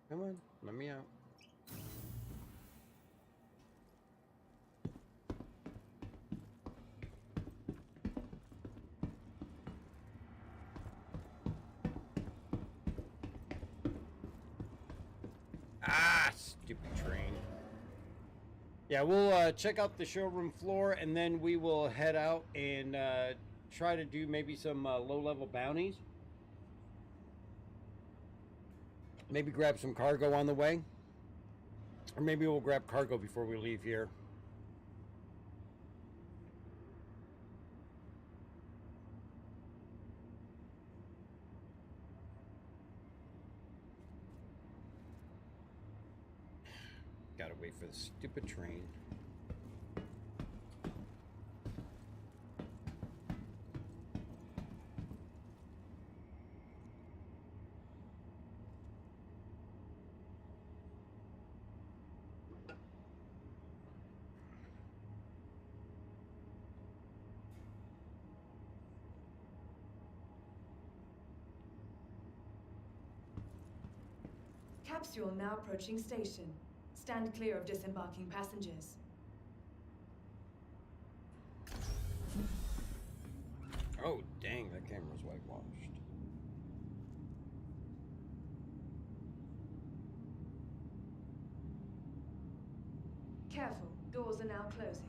Come on, let me out. Ah, stupid train. Yeah, we'll check out the showroom floor, and then we will head out and try to do maybe some low-level bounties. Maybe grab some cargo on the way. Or maybe we'll grab cargo before we leave here. Gotta wait for the stupid train. Capsule now approaching station. Stand clear of disembarking passengers. Oh, dang, that camera's whitewashed. Careful, doors are now closing.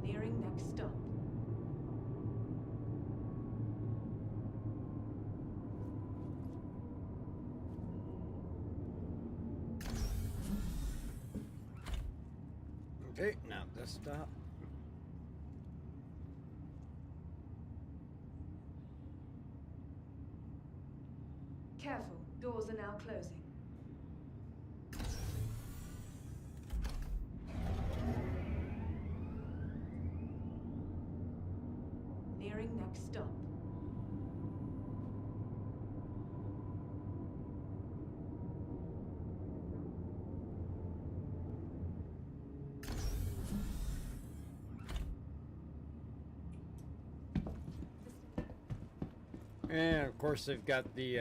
Nearing next stop. Okay, now this stop. Careful, doors are now closing. Nearing next stop. And of course, they've got the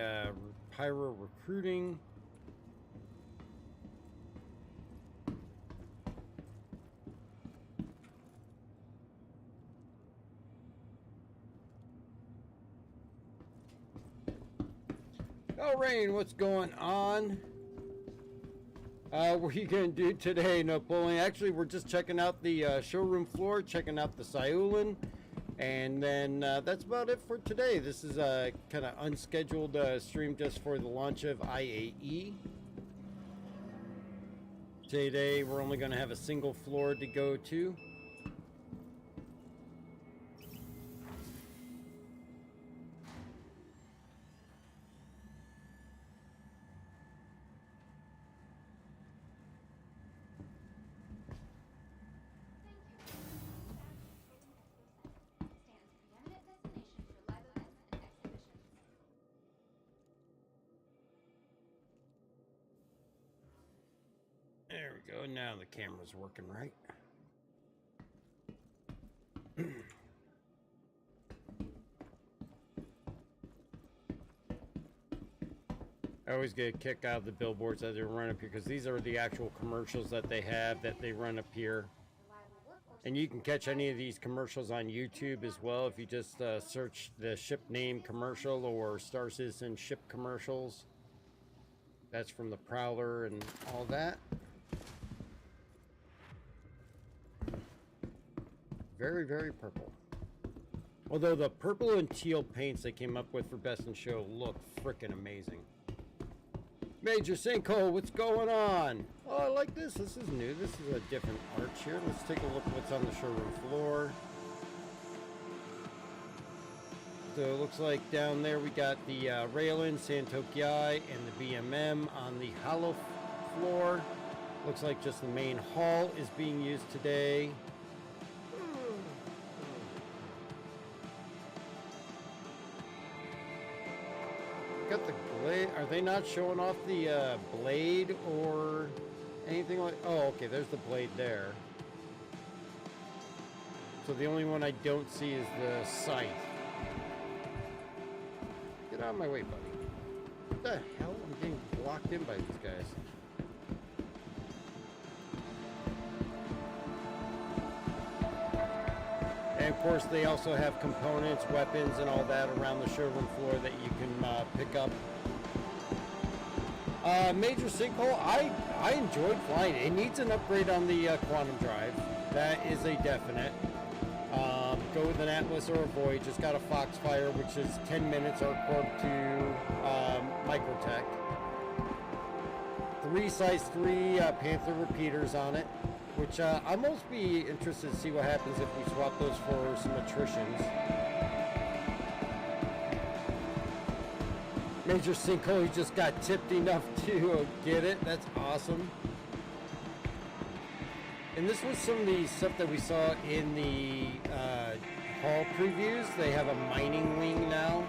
pyro recruiting. Oh, Rain, what's going on? What are you going to do today, Napoleon? Actually, we're just checking out the showroom floor, checking out the Syulen, and then that's about it for today. This is a kind of unscheduled stream just for the launch of IAE. Today, we're only going to have a single floor to go to. There we go. Now the camera's working right. I always get a kick out of the billboards that they run up here because these are the actual commercials that they have that they run up here. And you can catch any of these commercials on YouTube as well if you just search the ship name commercial or Star Citizen ship commercials. That's from the Prowler and all that. Very, very purple. Although the purple and teal paints they came up with for Best in Show look frickin' amazing. Major Sinkhole, what's going on? Oh, I like this. This is new. This is a different arch here. Let's take a look at what's on the showroom floor. So it looks like down there we got the Raylan, Santokiai, and the BMM on the hollow floor. Looks like just the main hall is being used today. Got the blade. Are they not showing off the blade or anything like? Oh, okay. There's the blade there. So the only one I don't see is the scythe. Get out of my way, buddy. What the hell? I'm getting blocked in by these guys. And of course, they also have components, weapons, and all that around the showroom floor that you can pick up. Major Sinkhole, I enjoyed flying. It needs an upgrade on the quantum drive. That is a definite. Go with an Atlas or a Voyage. It's got a Foxfire, which is 10 minutes or corp to Microtech. 3 size 3 Panther repeaters on it, which I'll most be interested to see what happens if we swap those for some attritions. Major Sinkhole, he just got tipped enough to get it. That's awesome. And this was some of the stuff that we saw in the hall previews. They have a mining wing now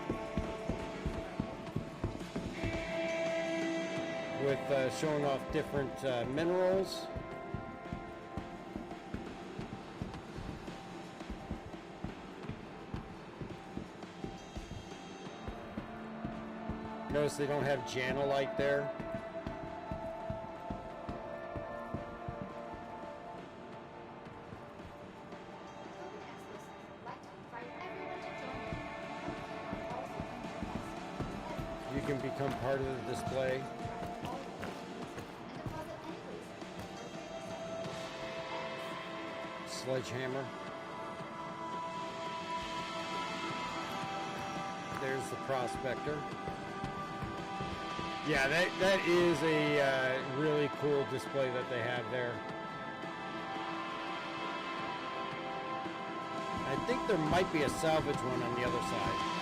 with showing off different minerals. Notice they don't have Janolite there. You can become part of the display. Sledgehammer. There's the Prospector. Yeah, that is a really cool display that they have there. I think there might be a salvage one on the other side.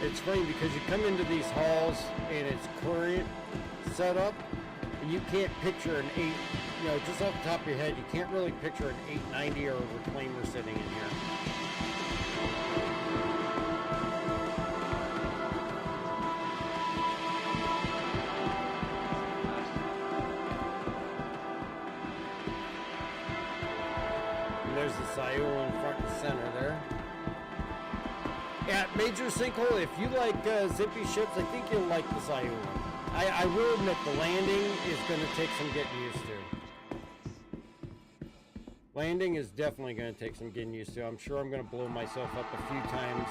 It's funny because you come into these halls and it's current setup, and you can't picture an 8, you know, just off the top of your head, you can't really picture an 890 or a reclaimer sitting in here. And there's the Syulen front and center there. Yeah, Major Sinkhole, if you like zippy ships, I think you'll like the Syulen. I will admit the landing is going to take some getting used to. Landing is definitely going to take some getting used to. I'm sure I'm going to blow myself up a few times.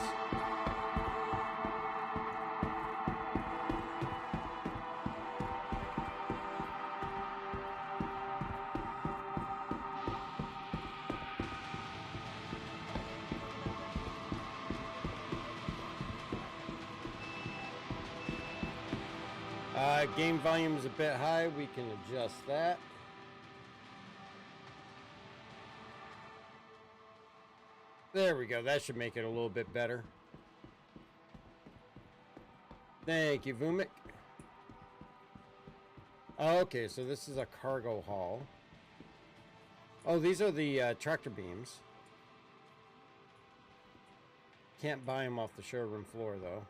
Game volume is a bit high. We can adjust that. There we go. That should make it a little bit better. Thank you, Vumik. Okay, so this is a cargo hall. Oh, these are the tractor beams. Can't buy them off the showroom floor, though.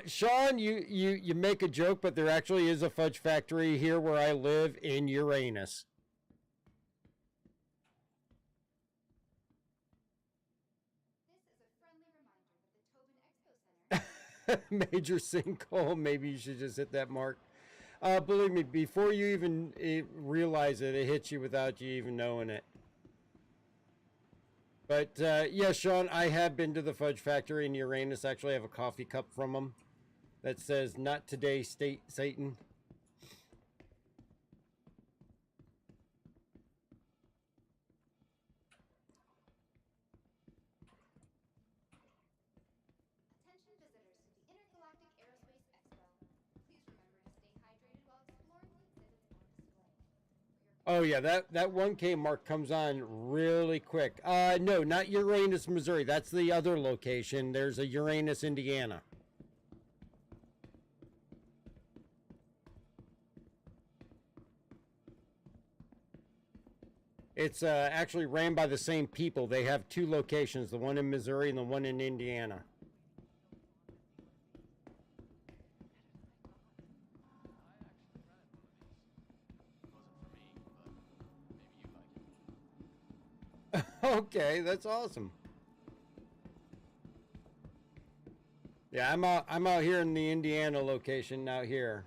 Sean, you make a joke, but there actually is a fudge factory here where I live in Uranus. This is a friendly reminder that the Tobin Expo Center Major sinkhole. Maybe you should just hit that mark. Believe me, before you even realize it, it hits you without you even knowing it. But yeah, Sean, I have been to the Fudge Factory in Uranus. Actually, I have a coffee cup from them that says "Not today, Satan." Attention visitors to the Intergalactic Aerospace Expo. Please remember to stay hydrated while exploring the exhibits on display. Oh yeah, that 1K mark comes on really quick. No, not Uranus, Missouri. That's the other location. There's a Uranus, Indiana. It's actually ran by the same people. They have two locations, the one in Missouri and the one in Indiana. Okay, that's awesome. Yeah, I'm out here in the Indiana location out here.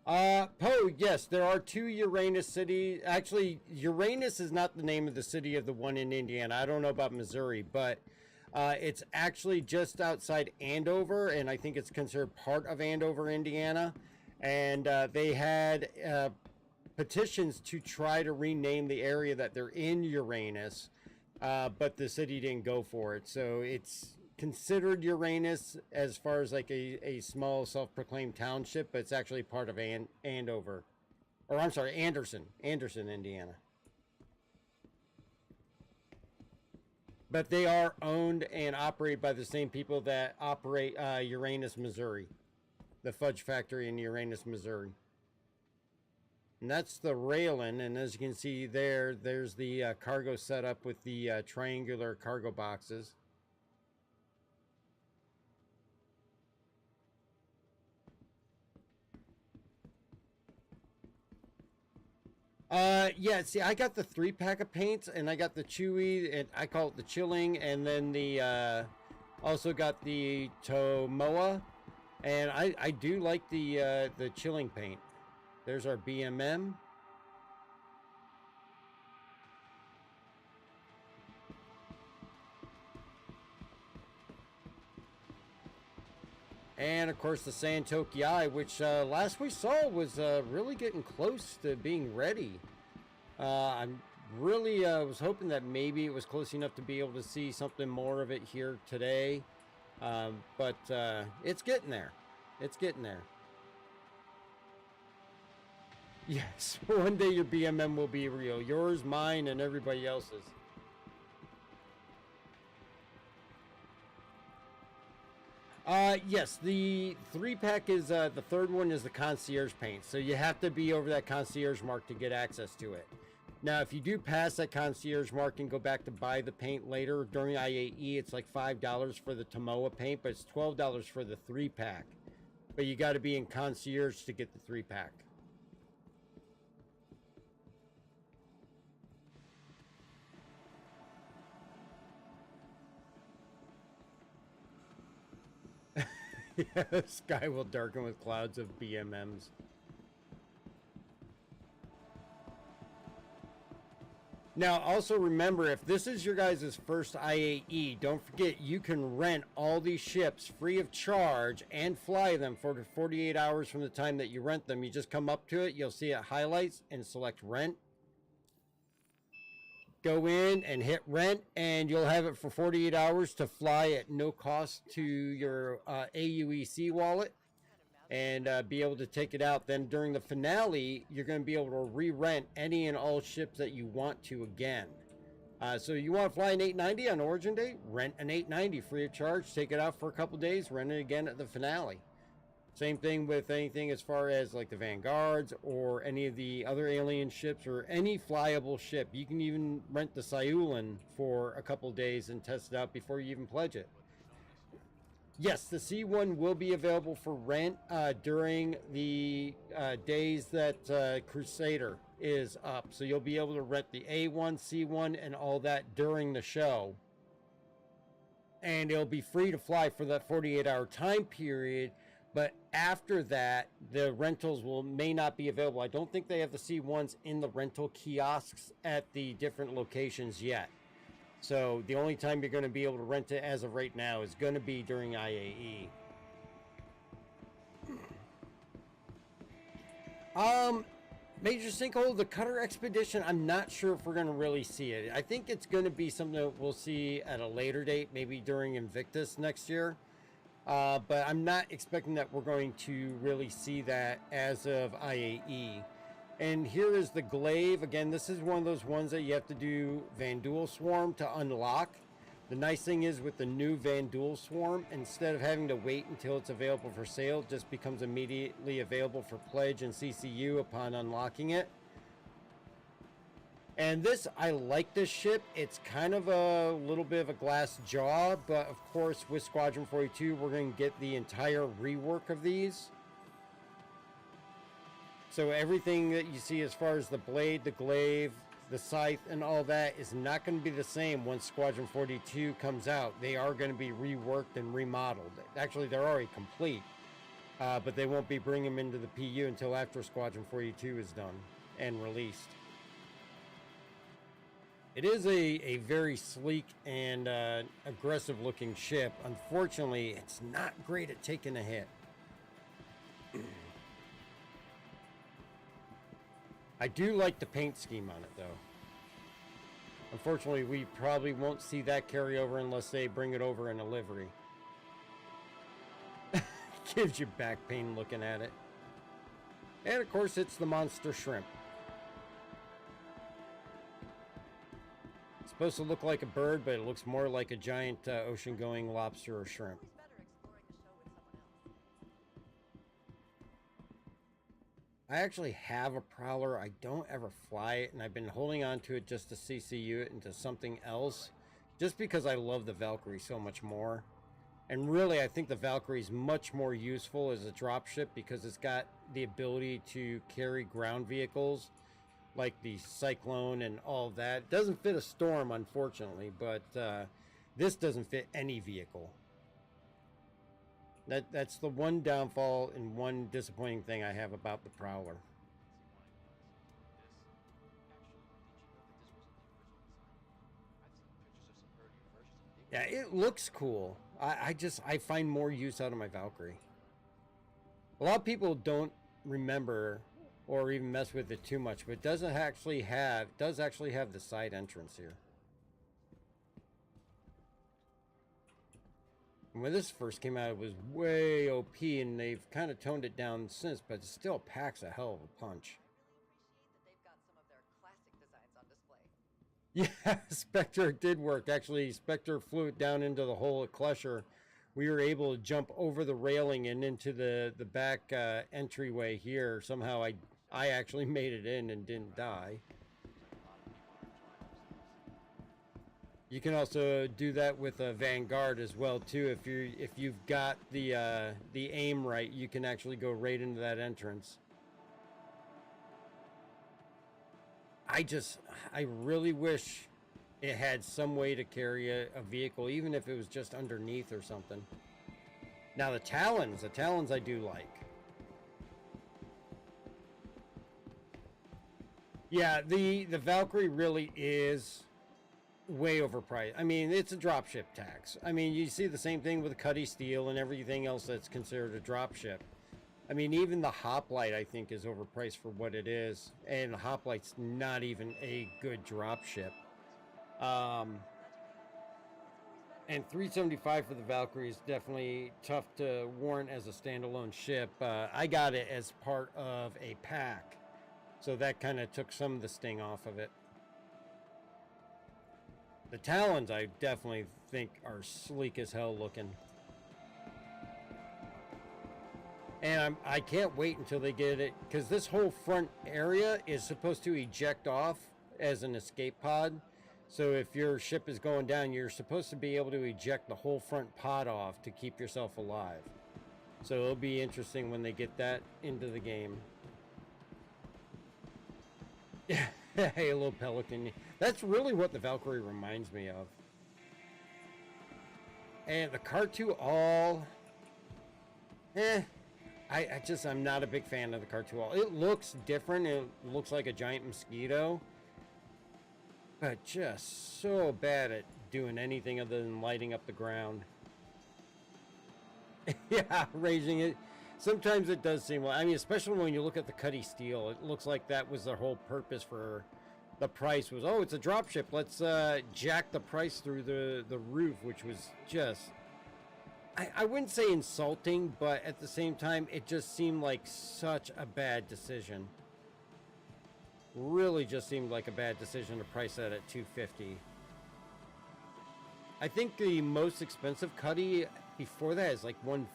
Poe, yes, there are two Uranus cities. Actually, Uranus is not the name of the city of the one in Indiana. I don't know about Missouri, but it's actually just outside Andover, and I think it's considered part of Andover, Indiana. And they had petitions to try to rename the area that they're in Uranus, but the city didn't go for it. So it's considered Uranus as far as like a small self-proclaimed township, but it's actually part of Andover. Or I'm sorry, Anderson, Indiana. But they are owned and operated by the same people that operate Uranus, Missouri. The Fudge Factory in Uranus, Missouri. And that's the railing, and as you can see there's the cargo setup with the triangular cargo boxes. Yeah, see, I got the 3-pack of paints, and I got the Chewy, and I call it the Chilling, and then the, also got the Tomoa, and I do like the Chilling paint. There's our BMM. And of course the Santoki, which last we saw was really getting close to being ready. I'm really was hoping that maybe it was close enough to be able to see something more of it here today. But it's getting there. It's getting there. Yes, one day your BMM will be real. Yours, mine, and everybody else's. Yes, the 3-pack is, the third one is the concierge paint. So you have to be over that concierge mark to get access to it. Now, if you do pass that concierge mark and go back to buy the paint later during IAE, it's like $5 for the Tomoa paint, but it's $12 for the 3-pack. But you got to be in concierge to get the 3-pack. Yeah, the sky will darken with clouds of BMMs. Now, also remember, if this is your guys' first IAE, don't forget you can rent all these ships free of charge and fly them for 48 hours from the time that you rent them. You just come up to it, you'll see it highlights and select rent. Go in and hit rent, and you'll have it for 48 hours to fly at no cost to your AUEC wallet, and be able to take it out. Then during the finale, you're going to be able to re-rent any and all ships that you want to again. So you want to fly an 890 on Origin Day? Rent an 890 free of charge. Take it out for a couple days. Rent it again at the finale. Same thing with anything as far as like the Vanguards or any of the other alien ships or any flyable ship. You can even rent the Syulen for a couple days and test it out before you even pledge it. Yes, the C1 will be available for rent during the days that Crusader is up. So you'll be able to rent the A1, C1, and all that during the show. and it'll be free to fly for that 48-hour time period. But after that, the rentals may not be available. I don't think they have the C1s in the rental kiosks at the different locations yet. So the only time you're going to be able to rent it as of right now is going to be during IAE. Major sinkhole, the Cutter Expedition, I'm not sure if we're going to really see it. I think it's going to be something that we'll see at a later date, maybe during Invictus next year. But I'm not expecting that we're going to really see that as of IAE. And here is the glaive. Again, this is one of those ones that you have to do Vandul Swarm to unlock. The nice thing is with the new Vandul Swarm, instead of having to wait until it's available for sale, it just becomes immediately available for pledge and CCU upon unlocking it. And this, I like this ship. It's kind of a little bit of a glass jaw, but of course with Squadron 42, we're going to get the entire rework of these. So everything that you see as far as the blade, the glaive, the scythe, and all that is not going to be the same once Squadron 42 comes out. They are going to be reworked and remodeled. Actually, they're already complete, but they won't be bringing them into the PU until after Squadron 42 is done and released. It is a very sleek and aggressive looking ship. Unfortunately, it's not great at taking a hit. I do like the paint scheme on it, though. Unfortunately, we probably won't see that carry over unless they bring it over in a livery. Gives you back pain looking at it. And of course, it's the monster shrimp. It's supposed to look like a bird, but it looks more like a giant ocean-going lobster or shrimp. I actually have a Prowler. I don't ever fly it, and I've been holding on to it just to CCU it into something else, just because I love the Valkyrie so much more. And really, I think the Valkyrie is much more useful as a dropship because it's got the ability to carry ground vehicles like the Cyclone and all that. It doesn't fit a Storm, unfortunately, but this doesn't fit any vehicle. That's the one downfall and one disappointing thing I have about the Prowler. Yeah, it looks cool. I find more use out of my Valkyrie. A lot of people don't remember or even mess with it too much, but it does actually have the side entrance here. When this first came out, it was way OP, and they've kind of toned it down since, but it still packs a hell of a punch. Yeah, Spectre did work. Actually, Spectre flew it down into the hole at Klesher. We were able to jump over the railing and into the back entryway here. Somehow I actually made it in and didn't die. You can also do that with a Vanguard as well too. If you've got the aim right, you can actually go right into that entrance. I really wish it had some way to carry a vehicle, even if it was just underneath or something. Now the Talons I do like. Yeah, the Valkyrie really is way overpriced. I mean, it's a dropship tax. I mean, you see the same thing with Cuddy Steel and everything else that's considered a dropship. I mean, even the Hoplite, I think, is overpriced for what it is. And the Hoplite's not even a good dropship. And $375 for the Valkyrie is definitely tough to warrant as a standalone ship. I got it as part of a pack. So that kind of took some of the sting off of it. The Talons, I definitely think, are sleek as hell looking. And I can't wait until they get it, because this whole front area is supposed to eject off as an escape pod. So if your ship is going down, you're supposed to be able to eject the whole front pod off to keep yourself alive. So it'll be interesting when they get that into the game. Yeah, hey, a little Pelican. That's really what the Valkyrie reminds me of. And the Cartu all, I'm not a big fan of the Cartu all. It looks different. It looks like a giant mosquito, but just so bad at doing anything other than lighting up the ground. Yeah, raising it. Sometimes it does seem like, I mean, especially when you look at the Cuddy steel, it looks like that was their whole purpose for the price was, oh, it's a dropship. Let's jack the price through the roof, which was just, I wouldn't say insulting, but at the same time, it just seemed like such a bad decision. Really just seemed like a bad decision to price that at $250. I think the most expensive Cuddy before that is like $150,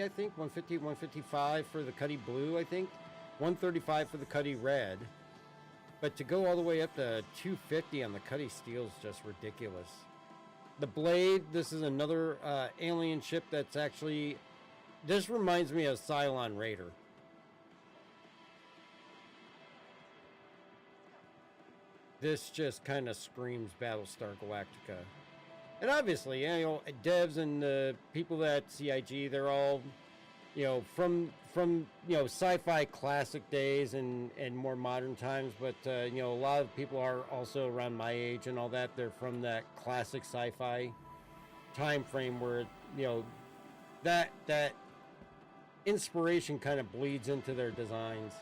I think. $150, $155 for the Cuddy blue, I think. $135 for the Cuddy red. But to go all the way up to $250 on the Cuddy steel is just ridiculous. The blade, this is another alien ship that's actually... This reminds me of Cylon Raider. This just kind of screams Battlestar Galactica. And obviously, you know, devs and the people at CIG, they're all, you know, from you know, sci-fi classic days and more modern times. But, you know, a lot of people are also around my age and all that. They're from that classic sci-fi time frame where, you know, that inspiration kind of bleeds into their designs.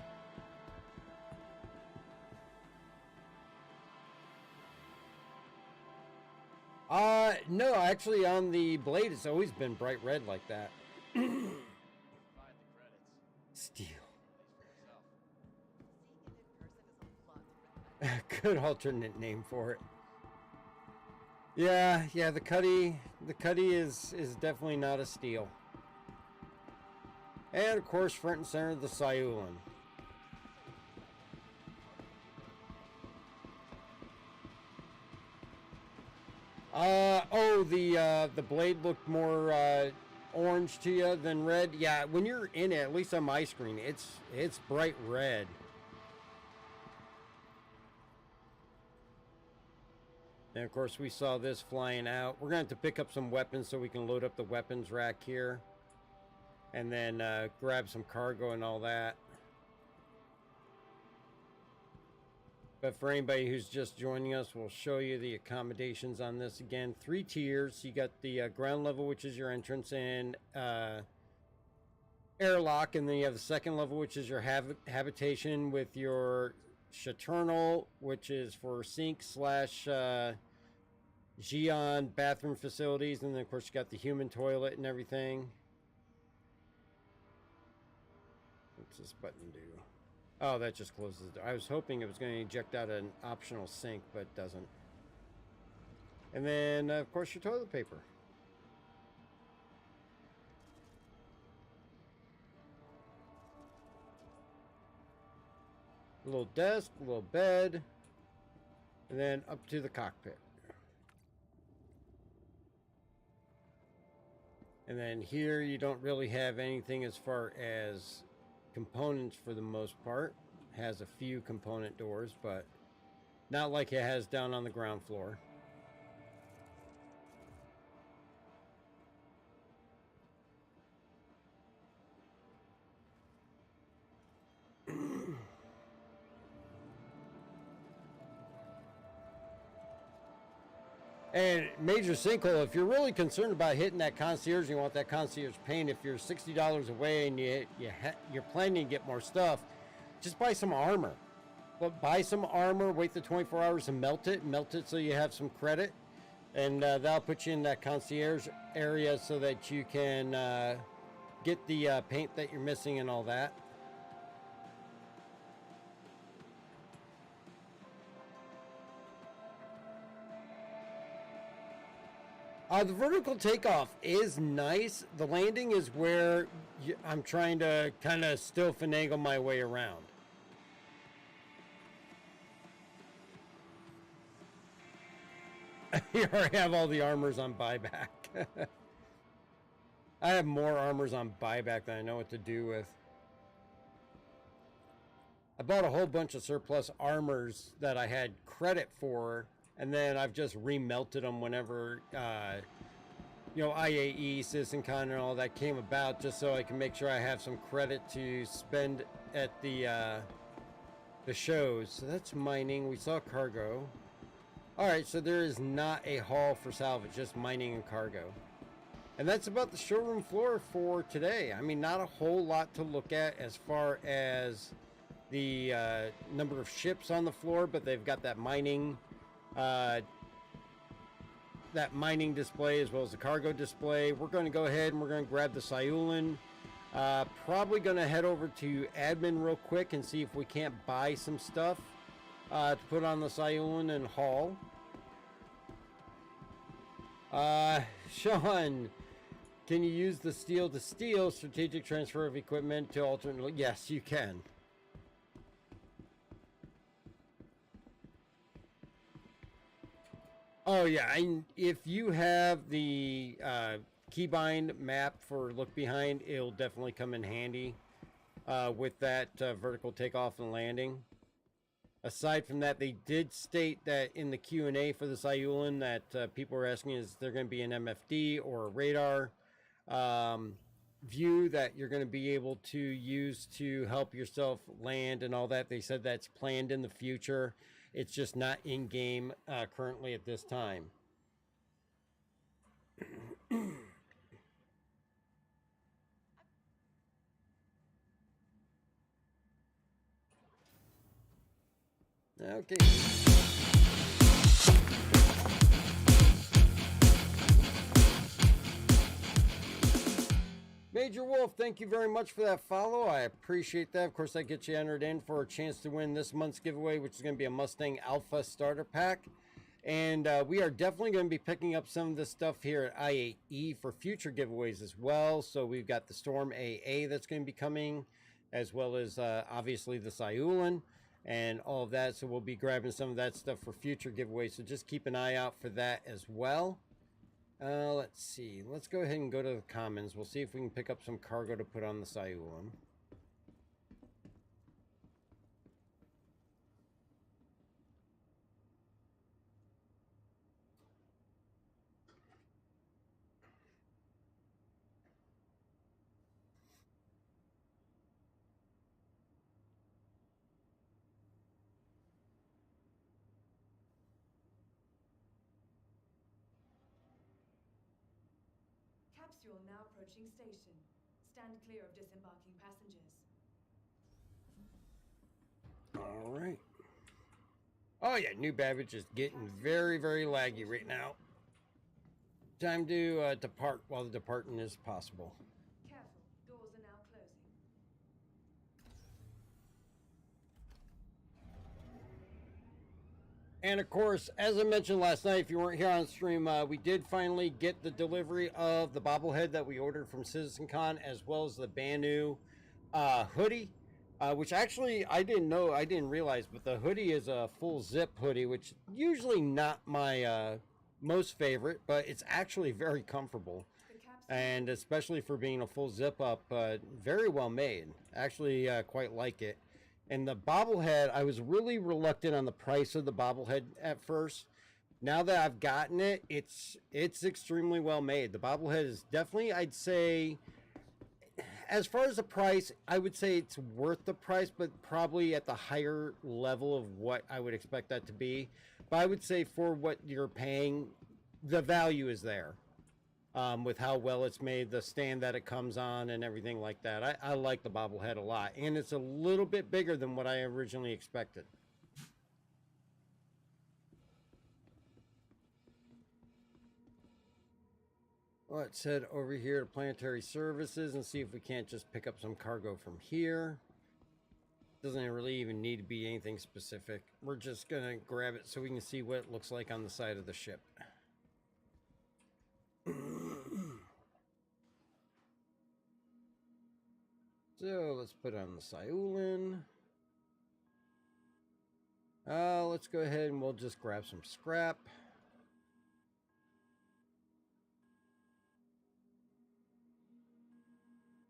No, actually on the blade it's always been bright red like that. Steel. Good alternate name for it. Yeah, the Cuddy is definitely not a steel. And of course, front and center, the Syulen. Oh, the blade looked more orange to you than red. Yeah, when you're in it, at least on my screen, it's bright red. And of course, we saw this flying out. We're going to have to pick up some weapons so we can load up the weapons rack here. And then grab some cargo and all that. But for anybody who's just joining us, we'll show you the accommodations on this again. 3 tiers. You got the ground level, which is your entrance and airlock. And then you have the second level, which is your habitation with your Shaternal, which is for sink / Geon bathroom facilities. And then, of course, you got the human toilet and everything. What's this button do? Oh, that just closes the door. I was hoping it was going to eject out an optional sink, but it doesn't. And then, of course, your toilet paper. A little desk, a little bed, and then up to the cockpit. And then here you don't really have anything as far as components for the most part. Has a few component doors, but not like it has down on the ground floor. And major sinkhole, if you're really concerned about hitting that concierge, you want that concierge paint, if you're $60 away and you're planning to get more stuff, just buy some armor. Well, buy some armor, wait the 24 hours and melt it so you have some credit. And that'll put you in that concierge area so that you can get the paint that you're missing and all that. The vertical takeoff is nice. The landing is where I'm trying to kind of still finagle my way around. Here I have all the armors on buyback. I have more armors on buyback than I know what to do with. I bought a whole bunch of surplus armors that I had credit for, and then I've just remelted them whenever you know, IAE, CitizenCon, and all that came about just so I can make sure I have some credit to spend at the shows. So that's mining. We saw cargo. All right, so there is not a haul for salvage, just mining and cargo. And that's about the showroom floor for today. I mean, not a whole lot to look at as far as the number of ships on the floor, but they've got that mining display as well as the cargo display. We're going to go ahead and we're going to grab the Syulen. Probably going to head over to admin real quick and see if we can't buy some stuff to put on the Syulen and haul. Sean, can you use the steel to steel strategic transfer of equipment to alternate? Yes, you can. Oh yeah, if you have the keybind map for look behind, it'll definitely come in handy with that vertical takeoff and landing. Aside from that, they did state that in the Q&A for the Syulen that people were asking is there going to be an MFD or a radar view that you're going to be able to use to help yourself land and all that. They said that's planned in the future. It's just not in game currently at this time. Okay. Major Wolf, thank you very much for that follow. I appreciate that. Of course, that gets you entered in for a chance to win this month's giveaway, which is going to be a Mustang Alpha starter pack. And we are definitely going to be picking up some of this stuff here at IAE for future giveaways as well. So we've got the Storm AA that's going to be coming, as well as obviously the Syulen and all of that. So we'll be grabbing some of that stuff for future giveaways. So just keep an eye out for that as well. Let's see. Let's go ahead and go to the commons. We'll see if we can pick up some cargo to put on the Syulen. Capsule now approaching station. Stand clear of disembarking passengers. All right. Oh yeah, new Babbage is getting very, very laggy right now. Time to depart while the departing is possible. Careful, doors are now closing. And of course, as I mentioned last night, if you weren't here on stream, we did finally get the delivery of the bobblehead that we ordered from CitizenCon, as well as the Banu hoodie, which actually I didn't realize, but the hoodie is a full zip hoodie, which usually not my most favorite, but it's actually very comfortable. And especially for being a full zip up, very well made. Actually, quite like it. And the bobblehead, I was really reluctant on the price of the bobblehead at first. Now that I've gotten it, it's extremely well made. The bobblehead is definitely, I'd say, as far as the price, I would say it's worth the price, but probably at the higher level of what I would expect that to be. But I would say for what you're paying, the value is there. With how well it's made, the stand that it comes on and everything like that. I like the bobblehead a lot, and it's a little bit bigger than what I originally expected. Let's head over here to Planetary Services and see if we can't just pick up some cargo from here. Doesn't really even need to be anything specific. We're just gonna grab it so we can see what it looks like on the side of the ship. So let's put on the Syulen. Let's go ahead and we'll just grab some scrap.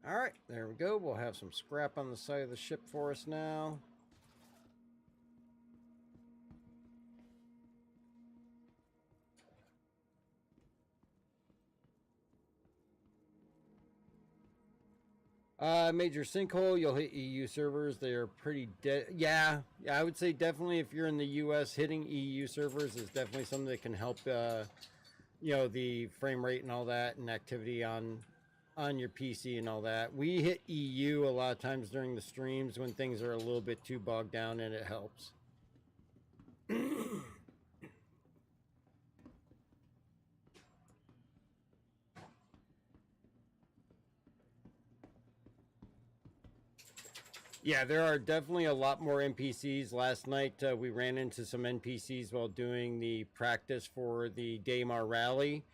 All right, there we go. We'll have some scrap on the side of the ship for us now. Major sinkhole, you'll hit EU servers. They're pretty dead. Yeah, I would say definitely if you're in the US, hitting EU servers is definitely something that can help, you know, the frame rate and all that and activity on your PC and all that. We hit EU a lot of times during the streams when things are a little bit too bogged down, and it helps. Yeah, there are definitely a lot more NPCs. Last night we ran into some NPCs while doing the practice for the Daymar rally,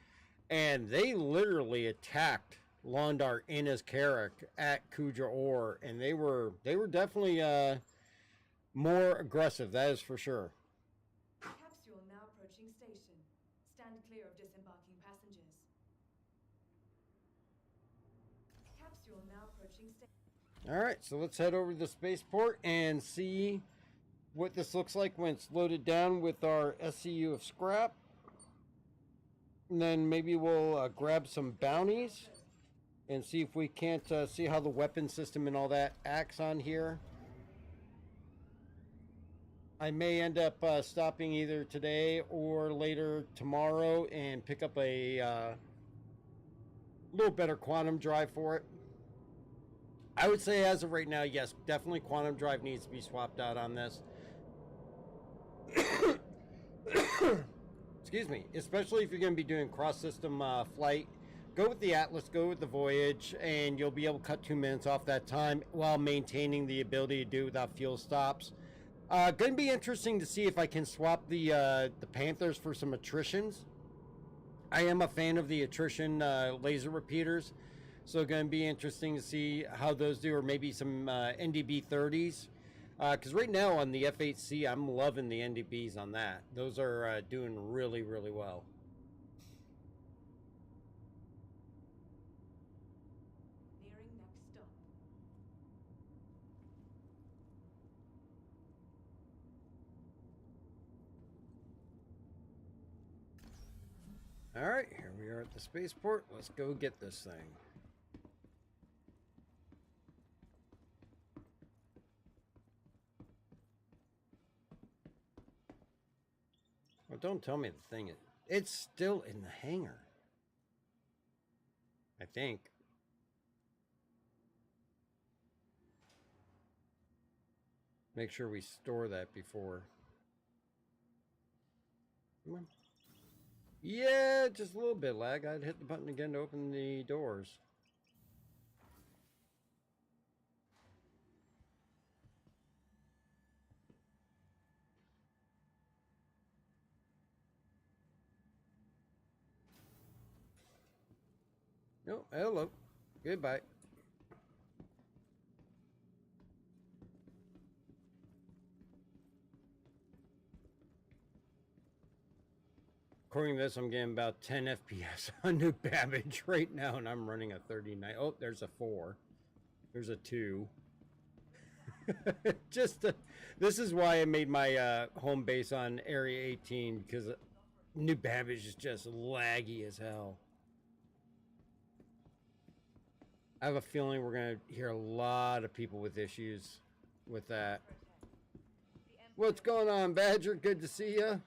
and they literally attacked Londar in his Carrack at Kuja Ore, and they were definitely more aggressive. That is for sure. Capsule now approaching station. Stand clear of disembarking passengers. Capsule now approaching station. All right, so let's head over to the spaceport and see what this looks like when it's loaded down with our SCU of scrap. And then maybe we'll grab some bounties and see if we can't see how the weapon system and all that acts on here. I may end up stopping either today or later tomorrow and pick up a little better quantum drive for it. I would say as of right now, yes, definitely quantum drive needs to be swapped out on this. Excuse me. Especially if you're going to be doing cross-system flight. Go with the Atlas, go with the Voyage, and you'll be able to cut 2 minutes off that time while maintaining the ability to do it without fuel stops. Going to be interesting to see if I can swap the Panthers for some attritions. I am a fan of the attrition laser repeaters. So going to be interesting to see how those do, or maybe some NDB 30s. Because right now on the F8C, I'm loving the NDBs on that. Those are doing really, really well. Nearing next stop. All right, here we are at the spaceport. Let's go get this thing. Well, don't tell me the thing. It's still in the hangar. I think. Make sure we store that before. Come on. Yeah, just a little bit lag. I'd hit the button again to open the doors. Oh, hello. Goodbye. According to this, I'm getting about 10 FPS on New Babbage right now, and I'm running a 39. Oh, there's a 4. There's a 2. This is why I made my home base on Area 18, because New Babbage is just laggy as hell. I have a feeling we're going to hear a lot of people with issues with that. What's going on, Badger? Good to see you.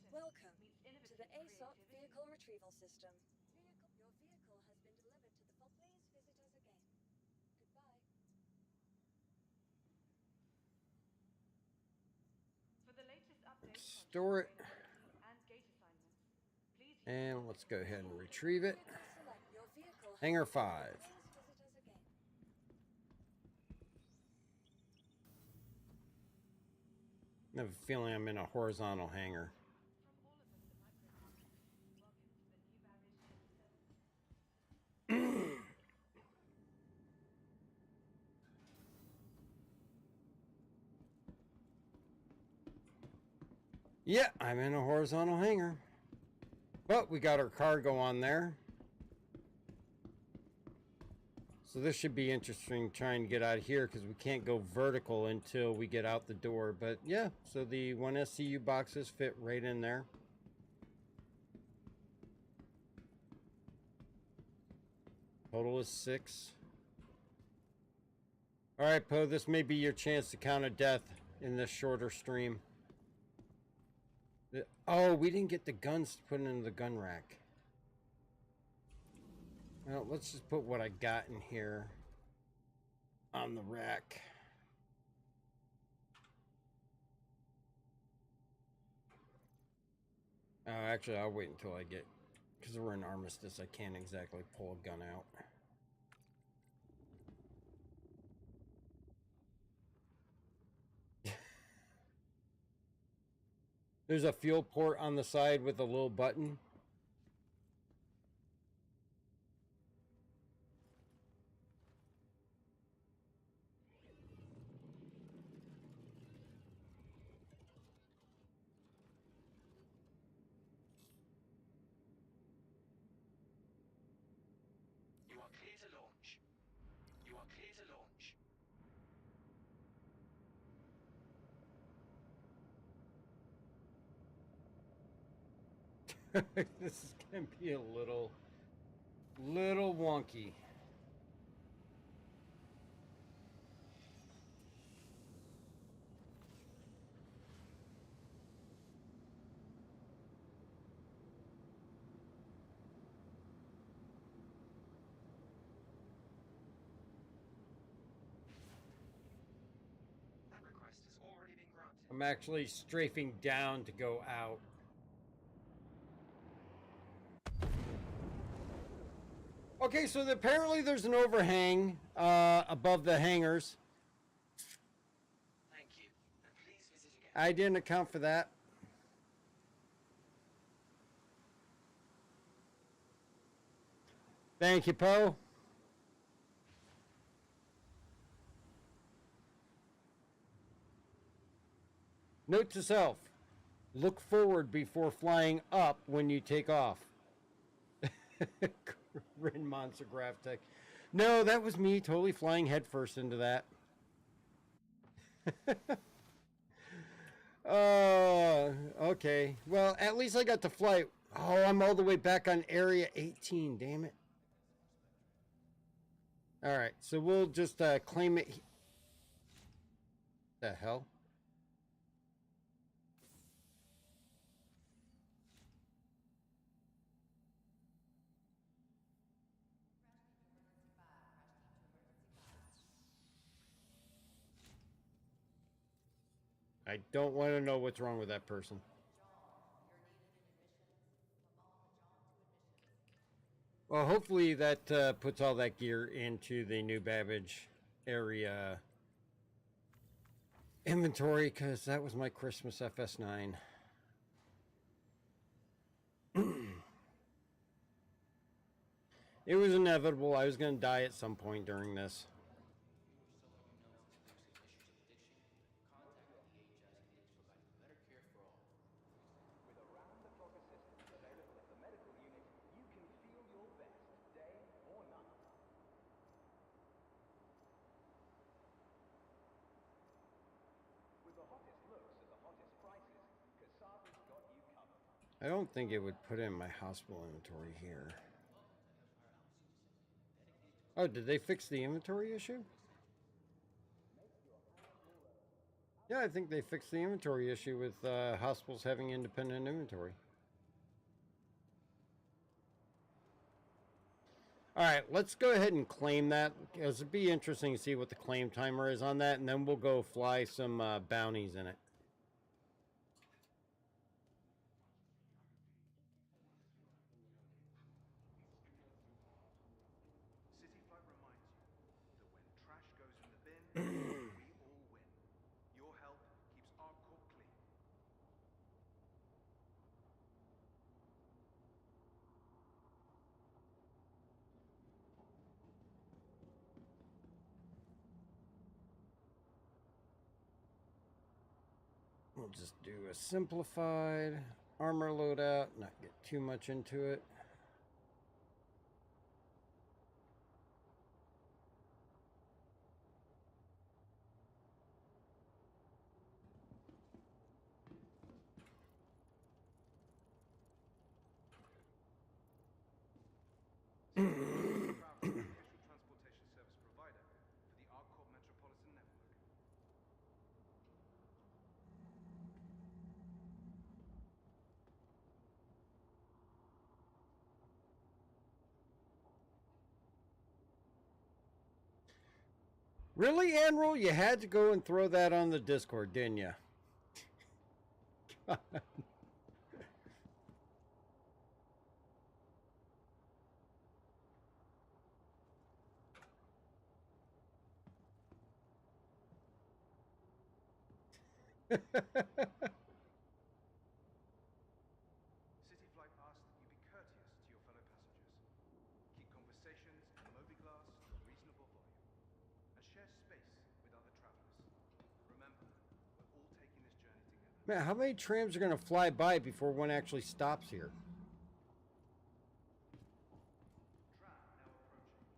Welcome to the ASOP Vehicle Retrieval System. Your vehicle has been delivered to the Please visit us again. Goodbye. For the latest updates Store it. and gate assignments, please And let's go ahead and retrieve it. Select your vehicle. Hangar 5. Please visit us again. I have a feeling I'm in a horizontal hangar. Yeah, I'm in a horizontal hangar. But we got our cargo on there. So this should be interesting trying to get out of here because we can't go vertical until we get out the door. But yeah, so the 1 SCU boxes fit right in there. Total is 6. Alright, Poe, this may be your chance to count a death in this shorter stream. Oh, we didn't get the guns to put into the gun rack. Well, let's just put what I got in here on the rack. Actually, I'll wait until I get... Because we're in Armistice, I can't exactly pull a gun out. There's a fuel port on the side with a little button. You are clear to launch. You are clear to launch. This is gonna be a little wonky. That request has already been granted. I'm actually strafing down to go out. Okay, so apparently there's an overhang above the hangars. Thank you. And please visit again. I didn't account for that. Thank you, Poe. Note to self. Look forward before flying up when you take off. Rin Monster Graph Tech. No, that was me totally flying headfirst into that. Okay. Well, at least I got to fly. Oh, I'm all the way back on Area 18. Damn it. All right, so we'll just claim it. The hell? I don't want to know what's wrong with that person. Well, hopefully that puts all that gear into the new Babbage area inventory, because that was my Christmas FS9. It was inevitable. I was going to die at some point during this. I don't think it would put in my hospital inventory here. Oh, did they fix the inventory issue? Yeah, I think they fixed the inventory issue with hospitals having independent inventory. Alright, let's go ahead and claim that, because it'd be interesting to see what the claim timer is on that, and then we'll go fly some bounties in it. City Flight reminds you that when trash goes in the bin, we all win. Your help keeps our court clean. We'll just do a simplified armor loadout, not get too much into it. Really, Admiral? You had to go and throw that on the Discord, didn't you? City Flight asks that you be courteous to your fellow passengers. Keep conversations and mobiglass to a reasonable volume. And share space with other travelers. Remember, we're all taking this journey together. Man, how many trams are going to fly by before one actually stops here? Tram now approaching.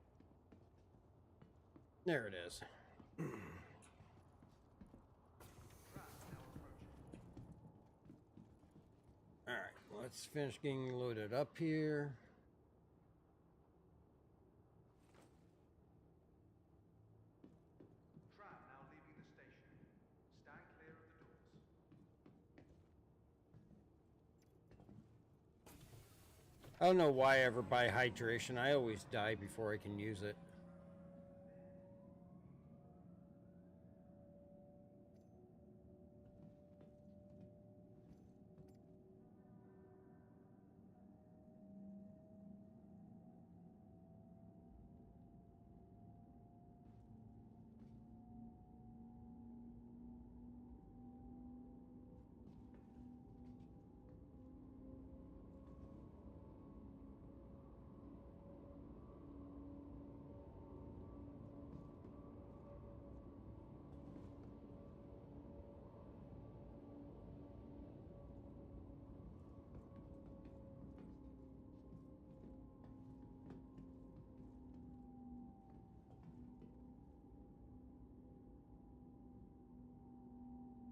There it is. Tram now approaching. Alright, let's finish getting loaded up here. Tram now leaving the station. Stand clear of the doors. I don't know why I ever buy hydration. I always die before I can use it.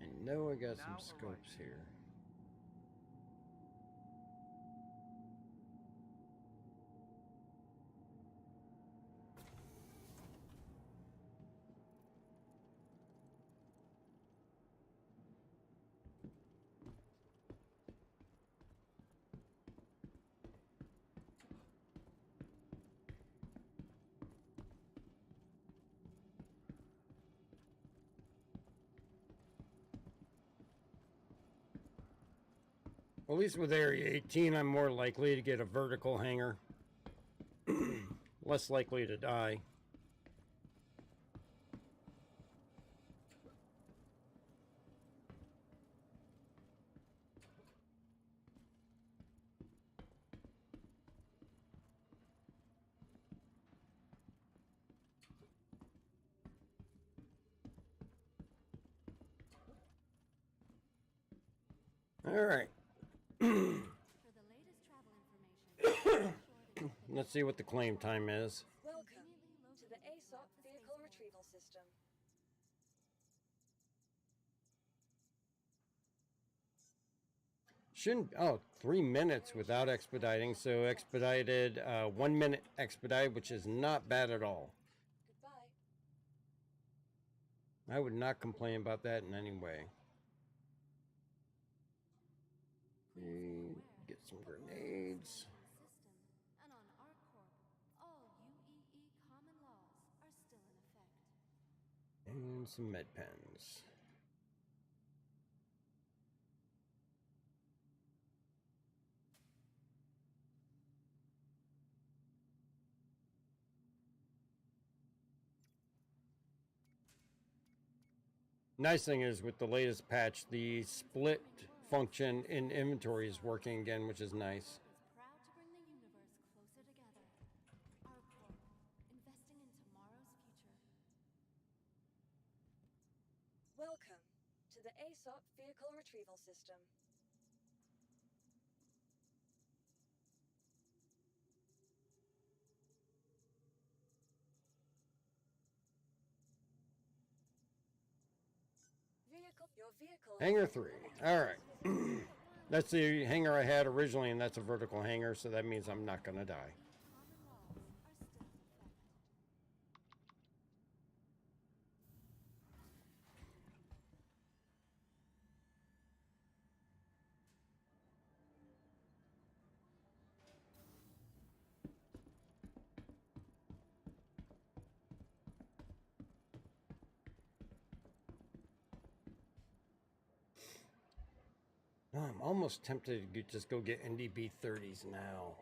I know I got some Now scopes arriving. here. At least with Area 18, I'm more likely to get a vertical hangar. Less likely to die. All right. For the latest travel information, Let's see what the claim time is. Welcome to the ASOP vehicle retrieval system. Shouldn't, oh, 3 minutes without expediting. So expedited, 1 minute expedite, which is not bad at all. Goodbye. I would not complain about that in any way. Get some grenades. system, and on ArcCorp, all UEE common laws are still in effect. And some med pens. Nice thing is with the latest patch, the split function in inventory is working again, which is nice. Proud to bring the universe closer together. ArcCorp, investing in tomorrow's future. Welcome to the ASOP vehicle retrieval system. Your vehicle Hangar 3. Alright. That's the hangar I had originally, and that's a vertical hangar, so that means I'm not gonna die. Common laws are still in effect. I'm almost tempted to just go get NDB 30s now.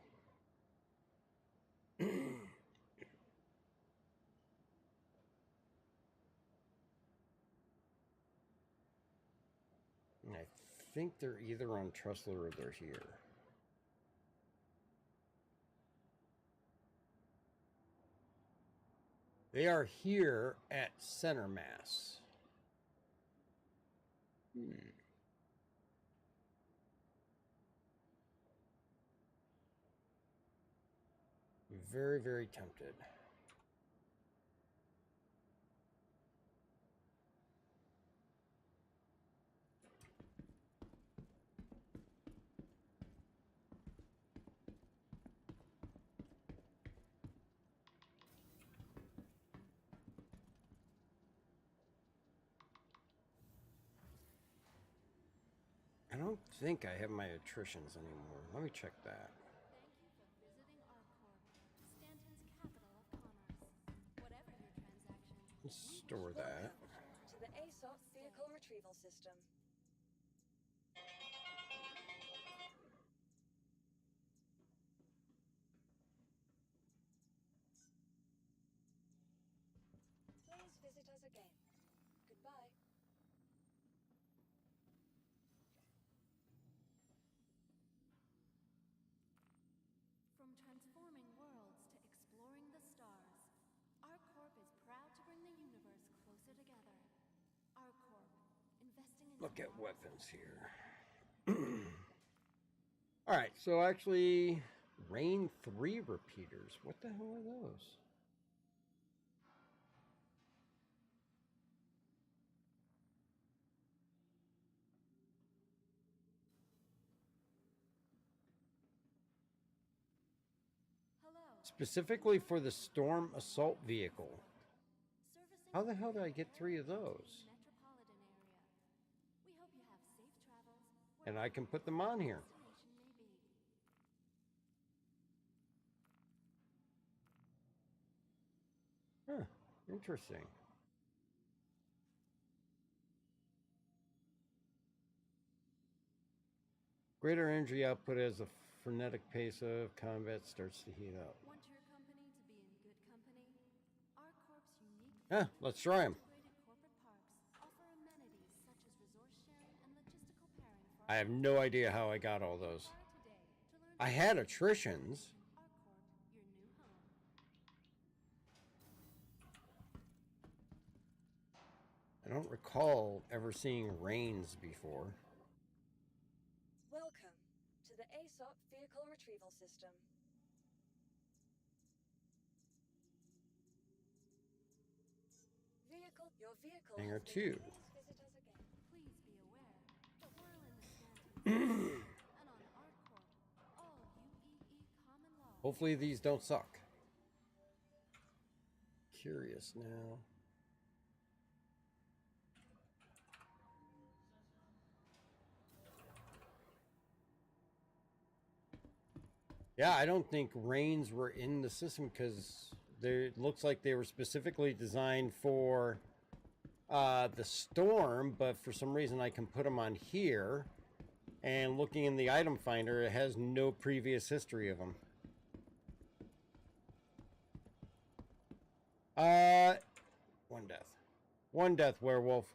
And I think they're either on Trustler or they're here. They are here at Center Mass. Very, very tempted. I don't think I have my attritions anymore. Let me check that. Thank you for visiting ArcCorp, Stanton's capital of commerce. Whatever your transaction, Let's store that. To the ASOP vehicle retrieval system. Please visit us again. Goodbye. from transforming worlds to exploring the stars, ArcCorp is proud to bring the universe closer together. ArcCorp, investing in Look at tomorrow's weapons here. All right, so actually, Rain 3 repeaters. What the hell are those? Hello. Specifically for the Storm Assault Vehicle. Servicing How the hell did I get 3 of those? metropolitan area. We hope you have safe travels. And I can put them on here. Destination may be. Huh, interesting. Greater energy output as the frenetic pace of combat starts to heat up. Want your company to be in good company? ArcCorp's unique Let's try them. integrated corporate parks offer amenities such as resource sharing and logistical pairing for I have no idea how I got all those. Apply today to learn I had attritions. ArcCorp, your new home. I don't recall ever seeing Rains before. Welcome to the ASOP vehicle retrieval system. Your vehicle Hangar has been- 2. Please visit us again. Please be aware that while in the Stanton and on ArcCorp, all UEE common law. Hopefully these don't suck. Curious now. Yeah, I don't think Rains were in the system because it looks like they were specifically designed for the Storm, but for some reason I can put them on here. And looking in the item finder, it has no previous history of them. One death. One death, werewolf.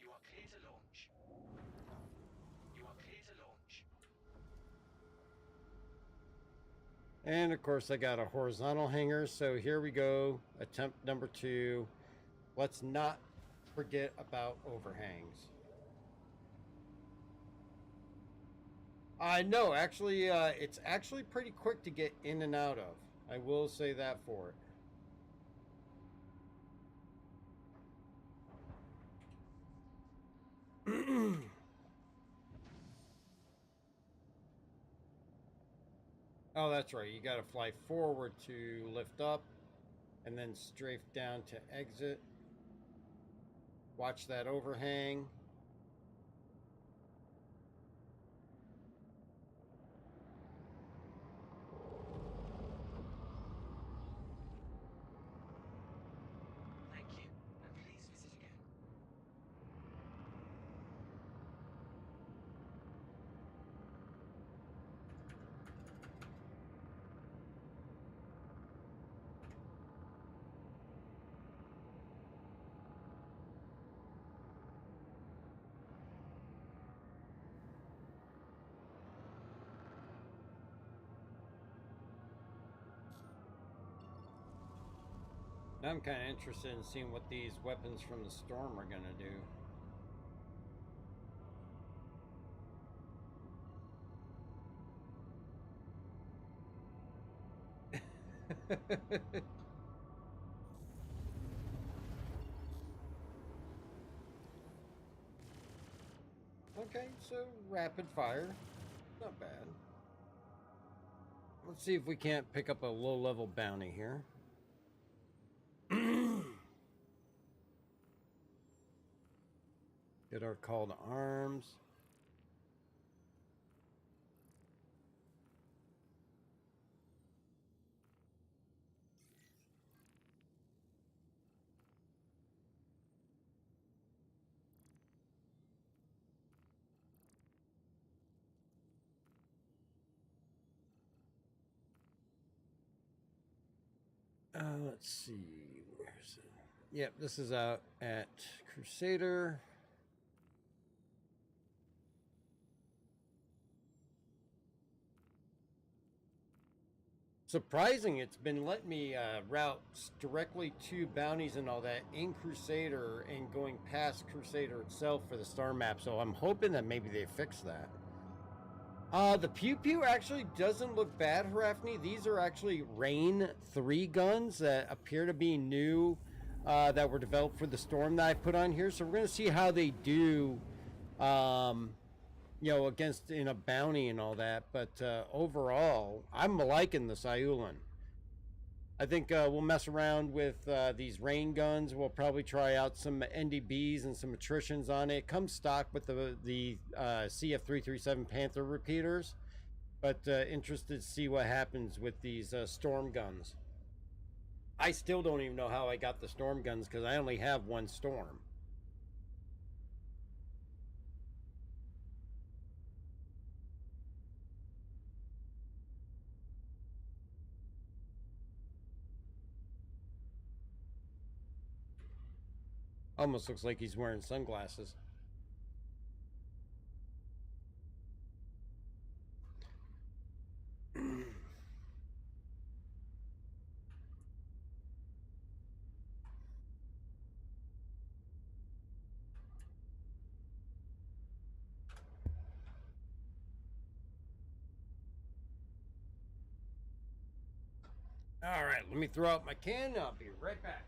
You are clear to launch. You are clear to launch. And of course I got a horizontal hanger, so here we go. Attempt number 2. Let's not forget about overhangs. No, actually, it's actually pretty quick to get in and out of. I will say that for it. Oh, that's right. You got to fly forward to lift up and then strafe down to exit. Watch that overhang. Thank you, and please visit again. Now I'm kind of interested in seeing what these weapons from the storm are going to do. Okay, so rapid fire. Not bad. Let's see if we can't pick up a low-level bounty here. Get our call to arms. Let's see. Where's it? Yep, this is out at Crusader. Surprising, it's been letting me route directly to bounties and all that in Crusader and going past Crusader itself for the star map. So I'm hoping that maybe they fix that. The Pew Pew actually doesn't look bad, Harafni. These are actually Rain 3 guns that appear to be new, that were developed for the Storm that I put on here. So we're going to see how they do, you know, against in a bounty and all that. But overall, I'm liking the Syulen. I think we'll mess around with these rain guns. We'll probably try out some NDBs and some attritions on it. It comes stock with the CF337 Panther repeaters, but interested to see what happens with these storm guns. I still don't even know how I got the storm guns because I only have one storm. Almost looks like he's wearing sunglasses. All right, let me throw out my can. I'll be right back.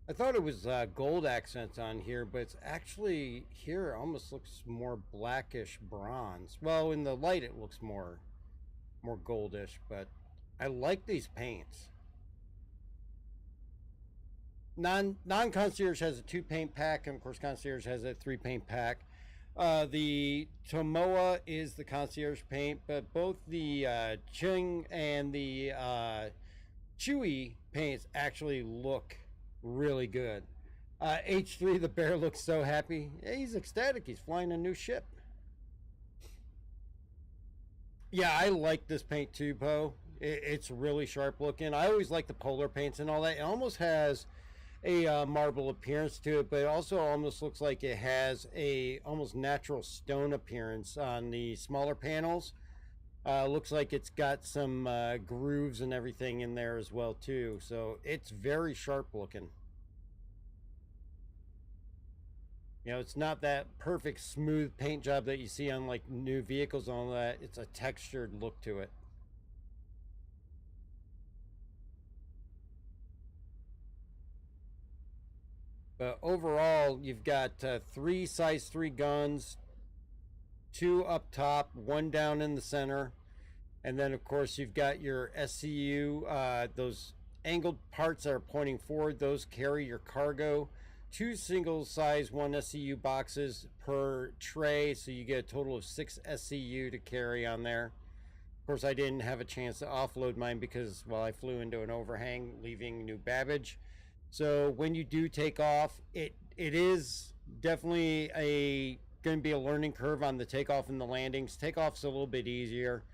I thought it was gold accents on here, but it's actually here. It almost looks more blackish bronze. Well, in the light, it looks more goldish, but I like these paints. Non concierge has a 2 paint pack, and of course concierge has a 3 paint pack. The Tomoa is the concierge paint, but both the Ching and the Chewy paints actually look really good. H3, the bear, looks so happy. Yeah, he's ecstatic. He's flying a new ship. Yeah, I like this paint too, Poe. It's really sharp looking. I always like the polar paints and all that. It almost has a marble appearance to it, but it also almost looks like it has a almost natural stone appearance on the smaller panels. Looks like it's got some grooves and everything in there as well too. So it's very sharp looking. You know, it's not that perfect smooth paint job that you see on like new vehicles and all that. It's a textured look to it. But overall, you've got 3 size 3 guns, 2 up top, 1 down in the center. And then, of course, you've got your SCU. Those angled parts that are pointing forward, those carry your cargo. 2 single size 1 SCU boxes per tray, so you get a total of 6 SCU to carry on there. Of course, I didn't have a chance to offload mine because, well, I flew into an overhang, leaving New Babbage. So when you do take off, it is definitely going to be a learning curve on the takeoff and the landings. Takeoff's a little bit easier.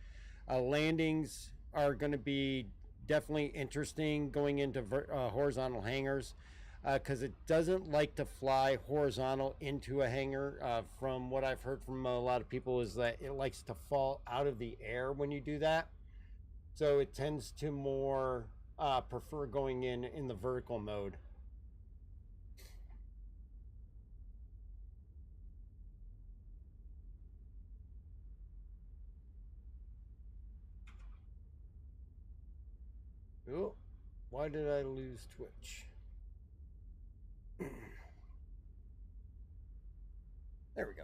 Landings are going to be definitely interesting going into horizontal hangars because it doesn't like to fly horizontal into a hangar. From what I've heard from a lot of people is that it likes to fall out of the air when you do that. So it tends to more prefer going in the vertical mode. Oh, why did I lose Twitch? There we go.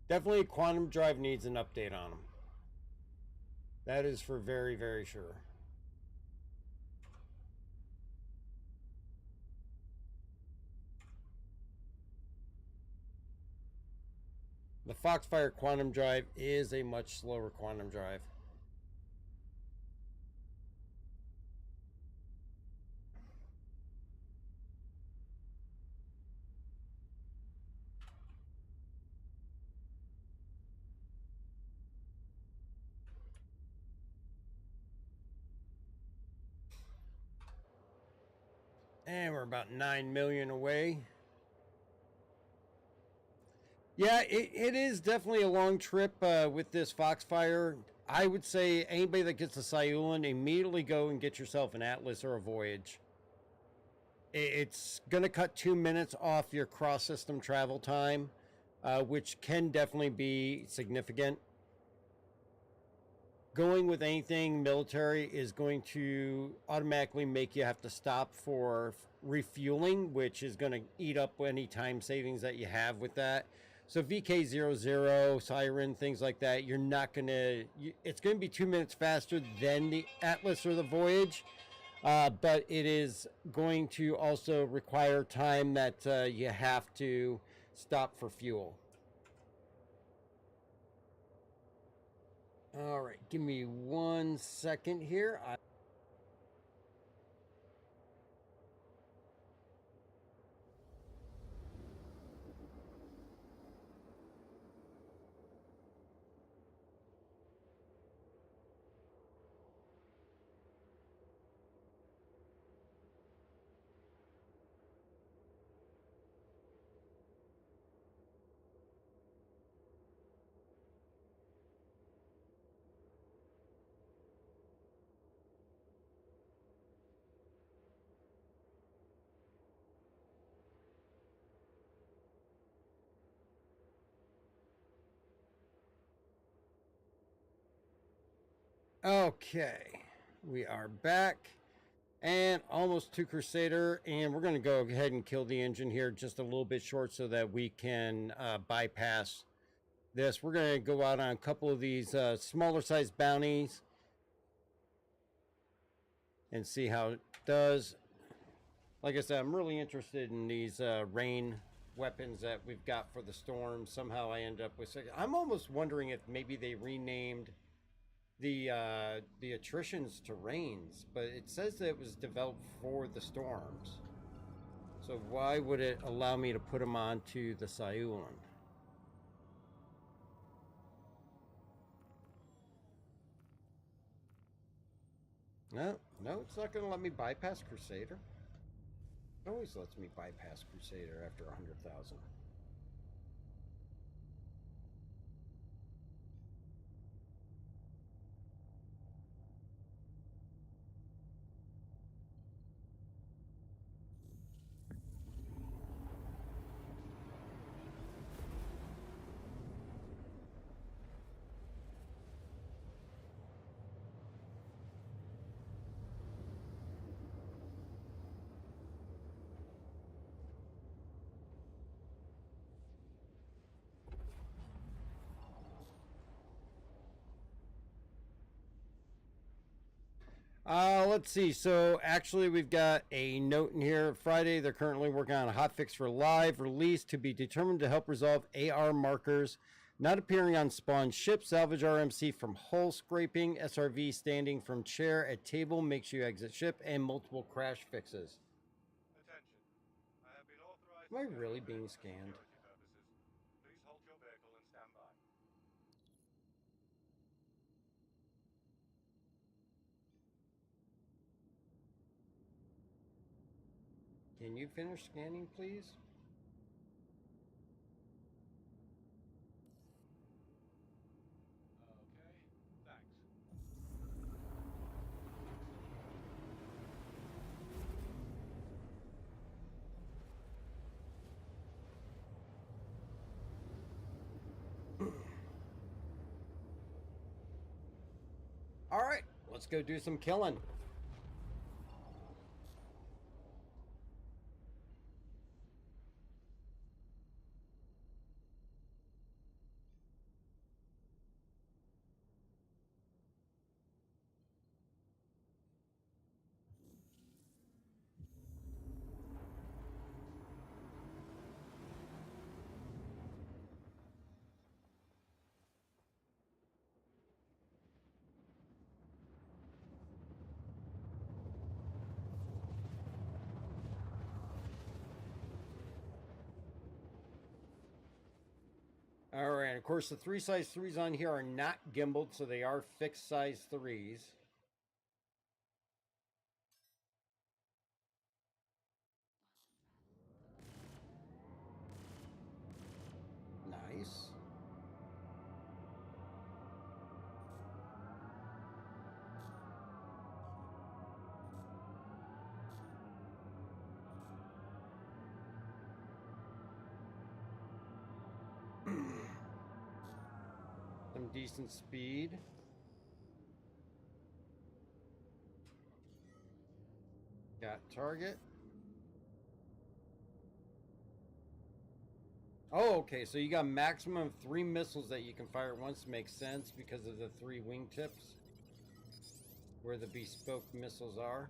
Definitely Quantum Drive needs an update on them. That is for very, very sure. The Foxfire Quantum Drive is a much slower quantum drive. And we're about 9 million away. Yeah, it is definitely a long trip with this Foxfire. I would say anybody that gets a Syulen, immediately go and get yourself an Atlas or a Voyage. It's going to cut 2 minutes off your cross-system travel time, which can definitely be significant. Going with anything military is going to automatically make you have to stop for refueling, which is going to eat up any time savings that you have with that. So VK00, Siren, things like that, you're not going to, it's going to be 2 minutes faster than the Atlas or the Voyage, but it is going to also require time that you have to stop for fuel. All right, give me 1 second here. Okay, we are back and almost to Crusader, and we're going to go ahead and kill the engine here just a little bit short so that we can bypass this. We're going to go out on a couple of these smaller size bounties and see how it does. Like I said, I'm really interested in these rain weapons that we've got for the storm. Somehow I end up with, I'm almost wondering if maybe they renamed the attritions to rains, but it says that it was developed for the storms. So why would it allow me to put them onto the Syulen? No, it's not going to let me bypass Crusader. It always lets me bypass Crusader after 100,000. Let's see. So actually, we've got a note in here. Friday, they're currently working on a hotfix for live release to be determined to help resolve AR markers not appearing on spawn ship. Salvage RMC from hull scraping. SRV standing from chair at table makes you exit ship, and multiple crash fixes. Attention. I have been authorized. Am I really being scanned? Please halt your vehicle and stand by. Can you finish scanning, please? Okay, thanks. All right, let's go do some killing. All right, of course, the 3 size 3s on here are not gimbaled, so they are fixed size 3s. Nice. Some decent speed. Got target. Oh, okay, so you got maximum of 3 missiles that you can fire at once. Makes sense because of the 3 wingtips where the bespoke missiles are.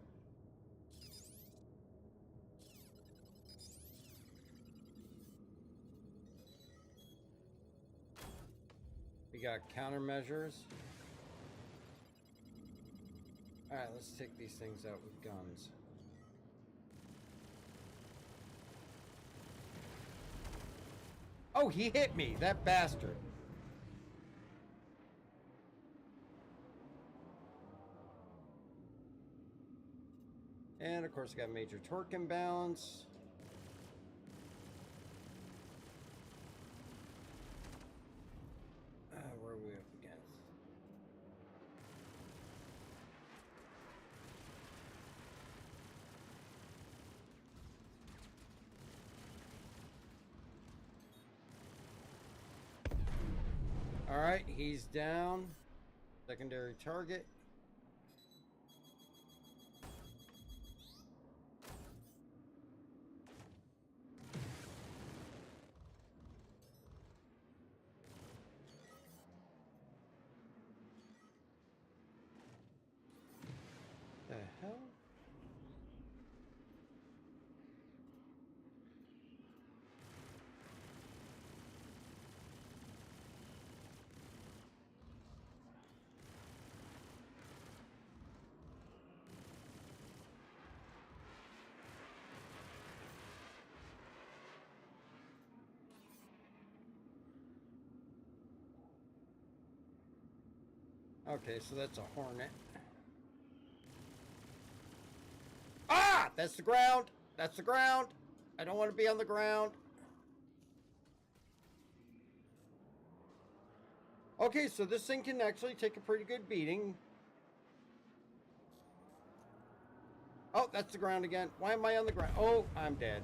We got countermeasures. Alright, let's take these things out with guns. Oh, he hit me, that bastard. And of course, I got major torque imbalance. Where are we up against? All right, he's down. Secondary target. Okay, so that's a Hornet. Ah! That's the ground! That's the ground! I don't want to be on the ground. Okay, so this thing can actually take a pretty good beating. Oh, that's the ground again. Why am I on the ground? Oh, I'm dead.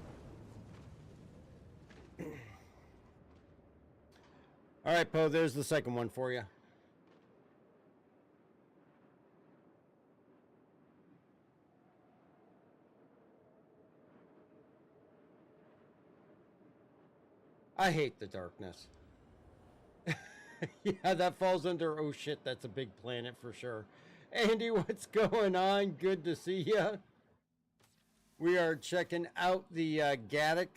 All right, Poe, there's the second one for you. I hate the darkness. Yeah, that falls under, oh shit, that's a big planet for sure. Andy, what's going on? Good to see you. We are checking out the Gatac.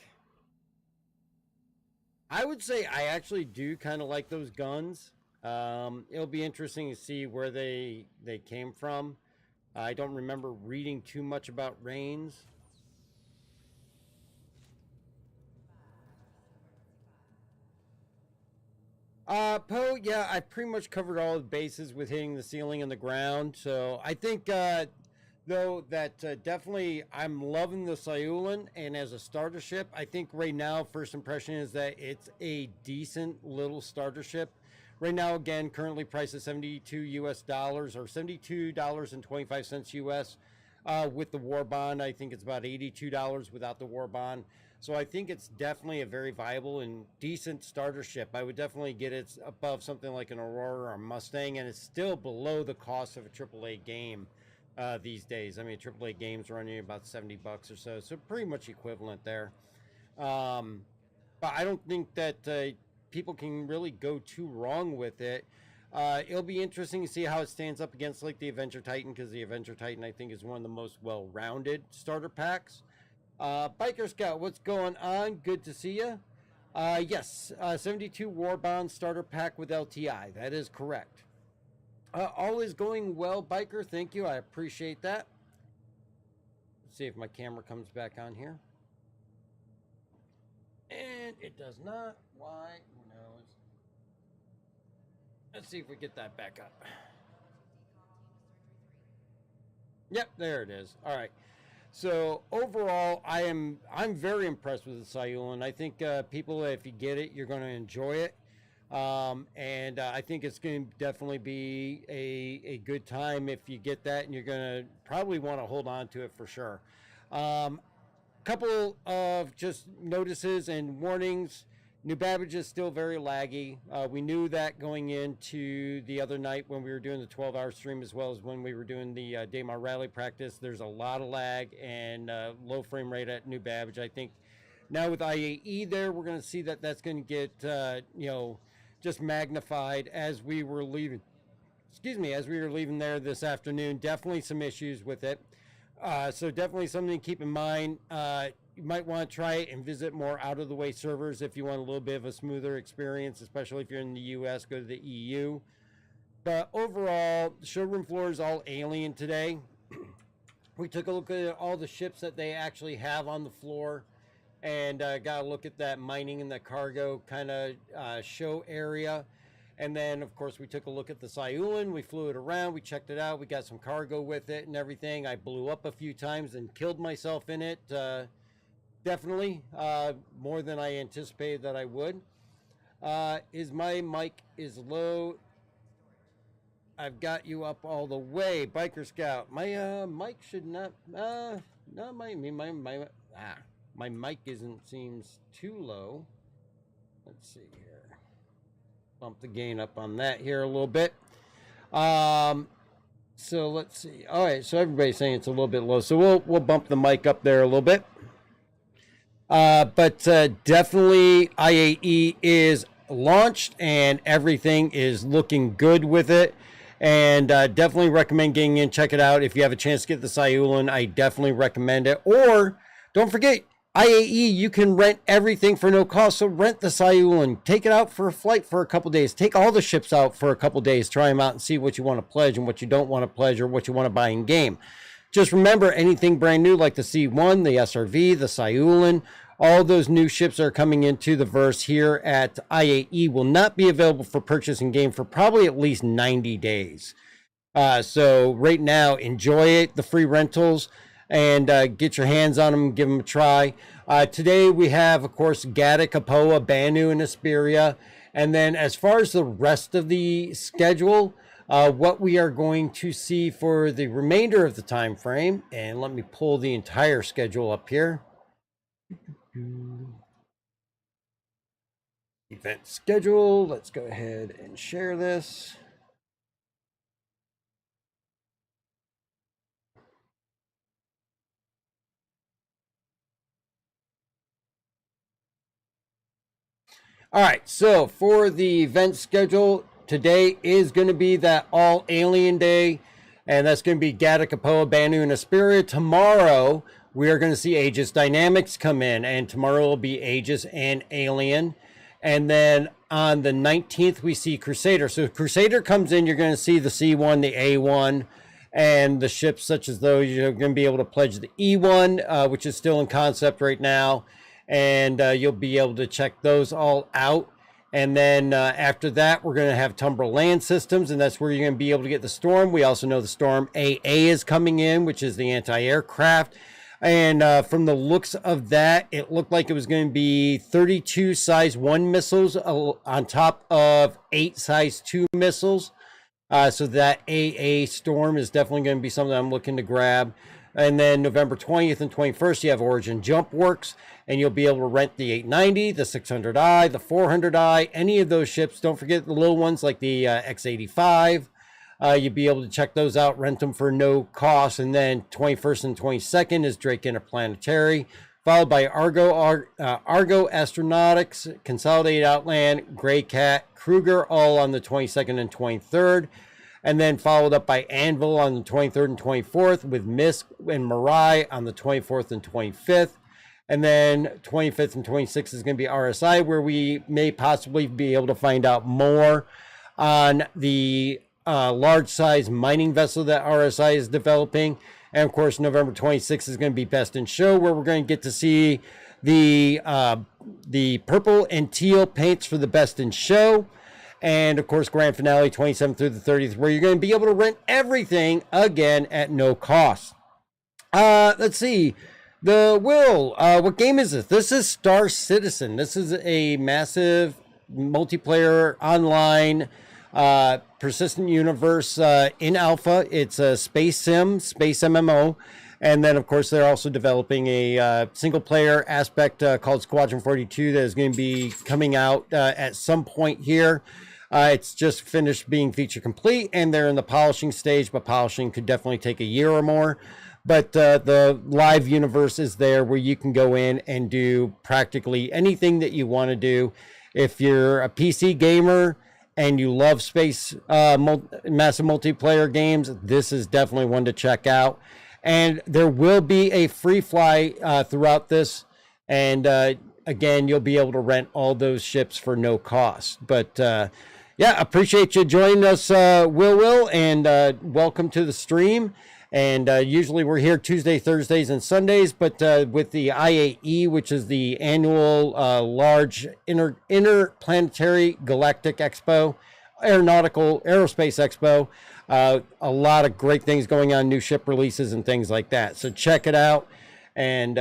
I would say I actually do kind of like those guns. It'll be interesting to see where they came from. I don't remember reading too much about Reigns. Poe, yeah, I pretty much covered all the bases with hitting the ceiling and the ground. So I think, though, that definitely I'm loving the Syulen. And as a starter ship, I think right now, first impression is that it's a decent little starter ship. Right now, again, currently priced at $72 US or $72.25 US. With the war bond, I think it's about $82 without the war bond. So I think it's definitely a very viable and decent starter ship. I would definitely get it above something like an Aurora or a Mustang, and it's still below the cost of a AAA game these days. I mean, AAA games running about $70 or so, so pretty much equivalent there. But I don't think that people can really go too wrong with it. It'll be interesting to see how it stands up against like the Avenger Titan, because the Avenger Titan I think is one of the most well-rounded starter packs. Biker Scout, what's going on? Good to see you. Yes, 72 War Bond starter pack with LTI. That is correct. All is going well, Biker. Thank you. I appreciate that. Let's see if my camera comes back on here. And it does not. Why? Who knows? Let's see if we get that back up. Yep, there it is. All right. So overall, I'm very impressed with the Syulen. I think people, if you get it, you're going to enjoy it. And I think it's going to definitely be a good time if you get that, and you're going to probably want to hold on to it for sure. Couple of just notices and warnings. New Babbage is still very laggy. We knew that going into the other night when we were doing the 12-hour stream, as well as when we were doing the Daymar rally practice. There's a lot of lag and low frame rate at New Babbage. I think now with IAE there, we're going to see that that's going to get, just magnified as we were leaving. Excuse me, as we were leaving there this afternoon. Definitely some issues with it. So definitely something to keep in mind. You might want to try it and visit more out-of-the-way servers if you want a little bit of a smoother experience, especially if you're in the US, go to the EU. But overall, the showroom floor is all alien today. We took a look at all the ships that they actually have on the floor, and got a look at that mining and the cargo kind of show area. And then, of course, we took a look at the Syulen. We flew it around. We checked it out. We got some cargo with it and everything. I blew up a few times and killed myself in it. Definitely more than I anticipated that I would. Is my mic is low? I've got you up all the way, Biker Scout. My mic should not. No, my mic seems too low. Let's see here. Bump the gain up on that here a little bit. So let's see. All right, so everybody's saying it's a little bit low, so we'll bump the mic up there a little bit. But definitely IAE is launched and everything is looking good with it. And definitely recommend getting in, check it out. If you have a chance to get the Syulen, I definitely recommend it. Or don't forget, IAE, you can rent everything for no cost. So rent the Syulen, take it out for a flight for a couple days. Take all the ships out for a couple days, try them out and see what you want to pledge and what you don't want to pledge, or what you want to buy in game. Just remember, anything brand new like the C1, the SRV, the Syulen, All those new ships that are coming into the verse here at IAE will not be available for purchase in game for probably at least 90 days. So right now, enjoy it, the free rentals, and get your hands on them, give them a try. Today we have, of course, Gatac, Apoa, Banu, and Asperia. And then as far as the rest of the schedule, what we are going to see for the remainder of the time frame, and let me pull the entire schedule up here. Event schedule. Let's go ahead and share this. All right, so for the event schedule, today is going to be that all alien day, and that's going to be Gatac, Apoa, Banu, and Asperia. Tomorrow, we are going to see Aegis Dynamics come in, and tomorrow will be Aegis and Alien. And then on the 19th, we see Crusader. So Crusader comes in, you're going to see the C1, the A1, and the ships such as those. You're going to be able to pledge the E1, which is still in concept right now. And you'll be able to check those all out. And then after that, we're going to have Tumbra Land Systems, and that's where you're going to be able to get the Storm. We also know the Storm AA is coming in, which is the anti-aircraft. And from the looks of that, it looked like it was going to be 32 size 1 missiles on top of 8 size 2 missiles. So that AA Storm is definitely going to be something I'm looking to grab. And then November 20th and 21st, you have Origin Jump Works, and you'll be able to rent the 890, the 600i, the 400i, any of those ships. Don't forget the little ones like the X85. You'll be able to check those out, rent them for no cost. And then 21st and 22nd is Drake Interplanetary, followed by Argo Astronautics, Consolidated Outland, Grey Cat, Kruger, all on the 22nd and 23rd. And then followed up by Anvil on the 23rd and 24th, with Misk and Mirai on the 24th and 25th. And then 25th and 26th is going to be RSI, where we may possibly be able to find out more on the large size mining vessel that RSI is developing. And of course, November 26th is going to be Best in Show, where we're going to get to see the purple and teal paints for the Best in Show. And of course, grand finale 27th through the 30th, where you're going to be able to rent everything again at no cost. Let's see. The Will, what game is this? This is Star Citizen. This is a massive multiplayer online persistent universe in alpha. It's a space sim, space MMO. And then, of course, they're also developing a single-player aspect called Squadron 42 that is going to be coming out at some point here. It's just finished being feature complete, and they're in the polishing stage, but polishing could definitely take a year or more. But the live universe is there where you can go in and do practically anything that you want to do. If you're a PC gamer and you love space massive multiplayer games, this is definitely one to check out. And there will be a free fly throughout this. And again, you'll be able to rent all those ships for no cost. But yeah, appreciate you joining us, Will, and welcome to the stream. And usually we're here Tuesday, Thursdays, and Sundays, but with the IAE, which is the annual large interplanetary galactic expo, aerospace expo, a lot of great things going on, new ship releases and things like that. So check it out, and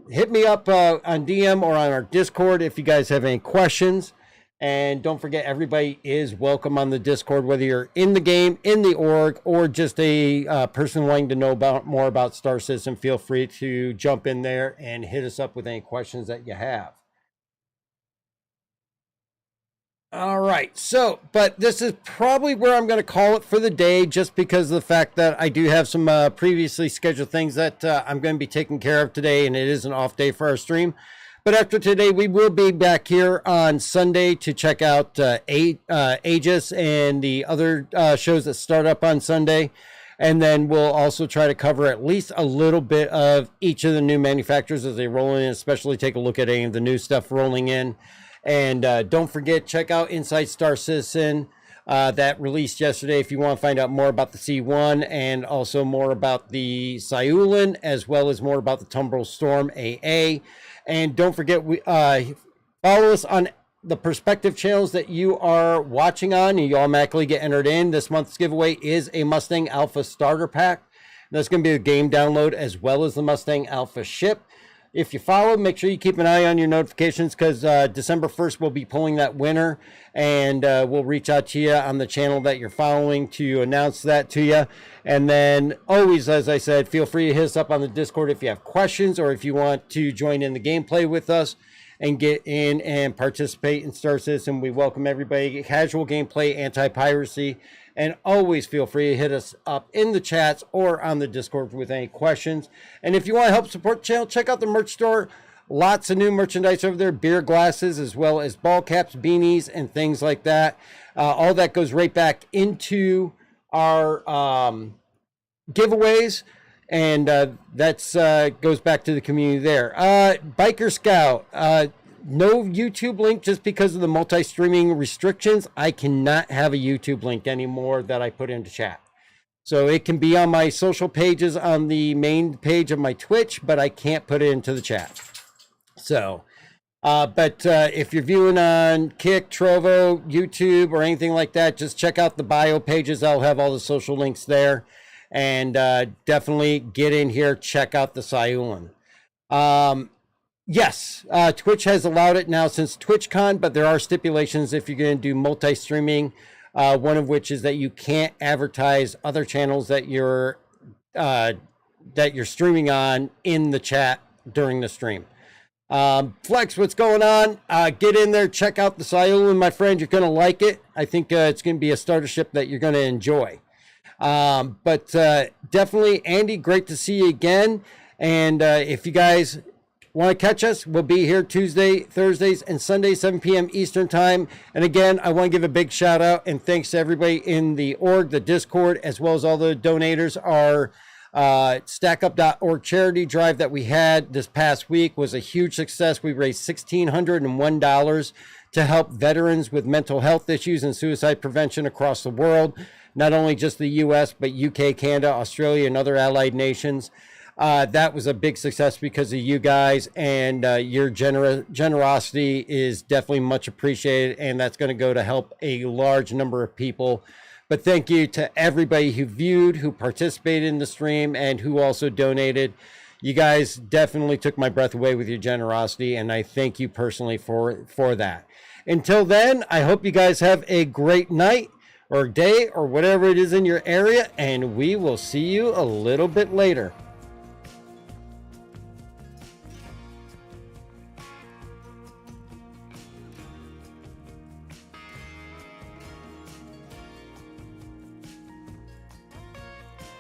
hit me up on DM or on our Discord if you guys have any questions. And don't forget, everybody is welcome on the Discord, whether you're in the game, in the org, or just a person wanting to know more about Star Citizen. Feel free to jump in there and hit us up with any questions that you have. All right, so, but this is probably where I'm going to call it for the day, just because of the fact that I do have some previously scheduled things that I'm going to be taking care of today, and it is an off day for our stream. But after today, we will be back here on Sunday to check out Aegis and the other shows that start up on Sunday. And then we'll also try to cover at least a little bit of each of the new manufacturers as they roll in, especially take a look at any of the new stuff rolling in. And don't forget, check out Inside Star Citizen that released yesterday. If you want to find out more about the C1 and also more about the Syulen, as well as more about the Tumbrel Storm AA. And don't forget, we follow us on the perspective channels that you are watching on, and you automatically get entered in. This month's giveaway is a Mustang Alpha starter pack. That's going to be a game download as well as the Mustang Alpha ship. If you follow, make sure you keep an eye on your notifications, because December 1st we'll be pulling that winner, and we'll reach out to you on the channel that you're following to announce that to you. And then always, as I said, feel free to hit us up on the Discord if you have questions, or if you want to join in the gameplay with us and get in and participate in Star Citizen. We welcome everybody. Casual gameplay, anti-piracy. And always feel free to hit us up in the chats or on the Discord with any questions. And if you want to help support the channel, check out the merch store. Lots of new merchandise over there, beer glasses, as well as ball caps, beanies, and things like that. All that goes right back into our giveaways. And that's goes back to the community there. Biker Scout. No YouTube link just because of the multi-streaming restrictions. I cannot have a YouTube link anymore that I put into chat. So it can be on my social pages on the main page of my Twitch, but I can't put it into the chat. So, but if you're viewing on Kick, Trovo, YouTube, or anything like that, just check out the bio pages. I'll have all the social links there. And definitely get in here, check out the Syulen. Yes, Twitch has allowed it now since TwitchCon, but there are stipulations if you're going to do multi-streaming, one of which is that you can't advertise other channels that you're streaming on in the chat during the stream. Flex, what's going on? Get in there, check out the Syulen, my friend. You're going to like it. I think it's going to be a starter ship that you're going to enjoy. But definitely, Andy, great to see you again. And if you guys want to catch us, we'll be here Tuesday, Thursdays, and Sundays, 7 p.m. Eastern time. And again, I want to give a big shout out and thanks to everybody in the org, the Discord, as well as all the donators. Our StackUp.org charity drive that we had this past week was a huge success. We raised $1,601 to help veterans with mental health issues and suicide prevention across the world. Not only just the U.S., but UK, Canada, Australia, and other allied nations. That was a big success because of you guys, and your generosity is definitely much appreciated, and that's going to go to help a large number of people. But thank you to everybody who viewed, who participated in the stream, and who also donated. You guys definitely took my breath away with your generosity, and I thank you personally for that. Until then, I hope you guys have a great night or day or whatever it is in your area, and we will see you a little bit later.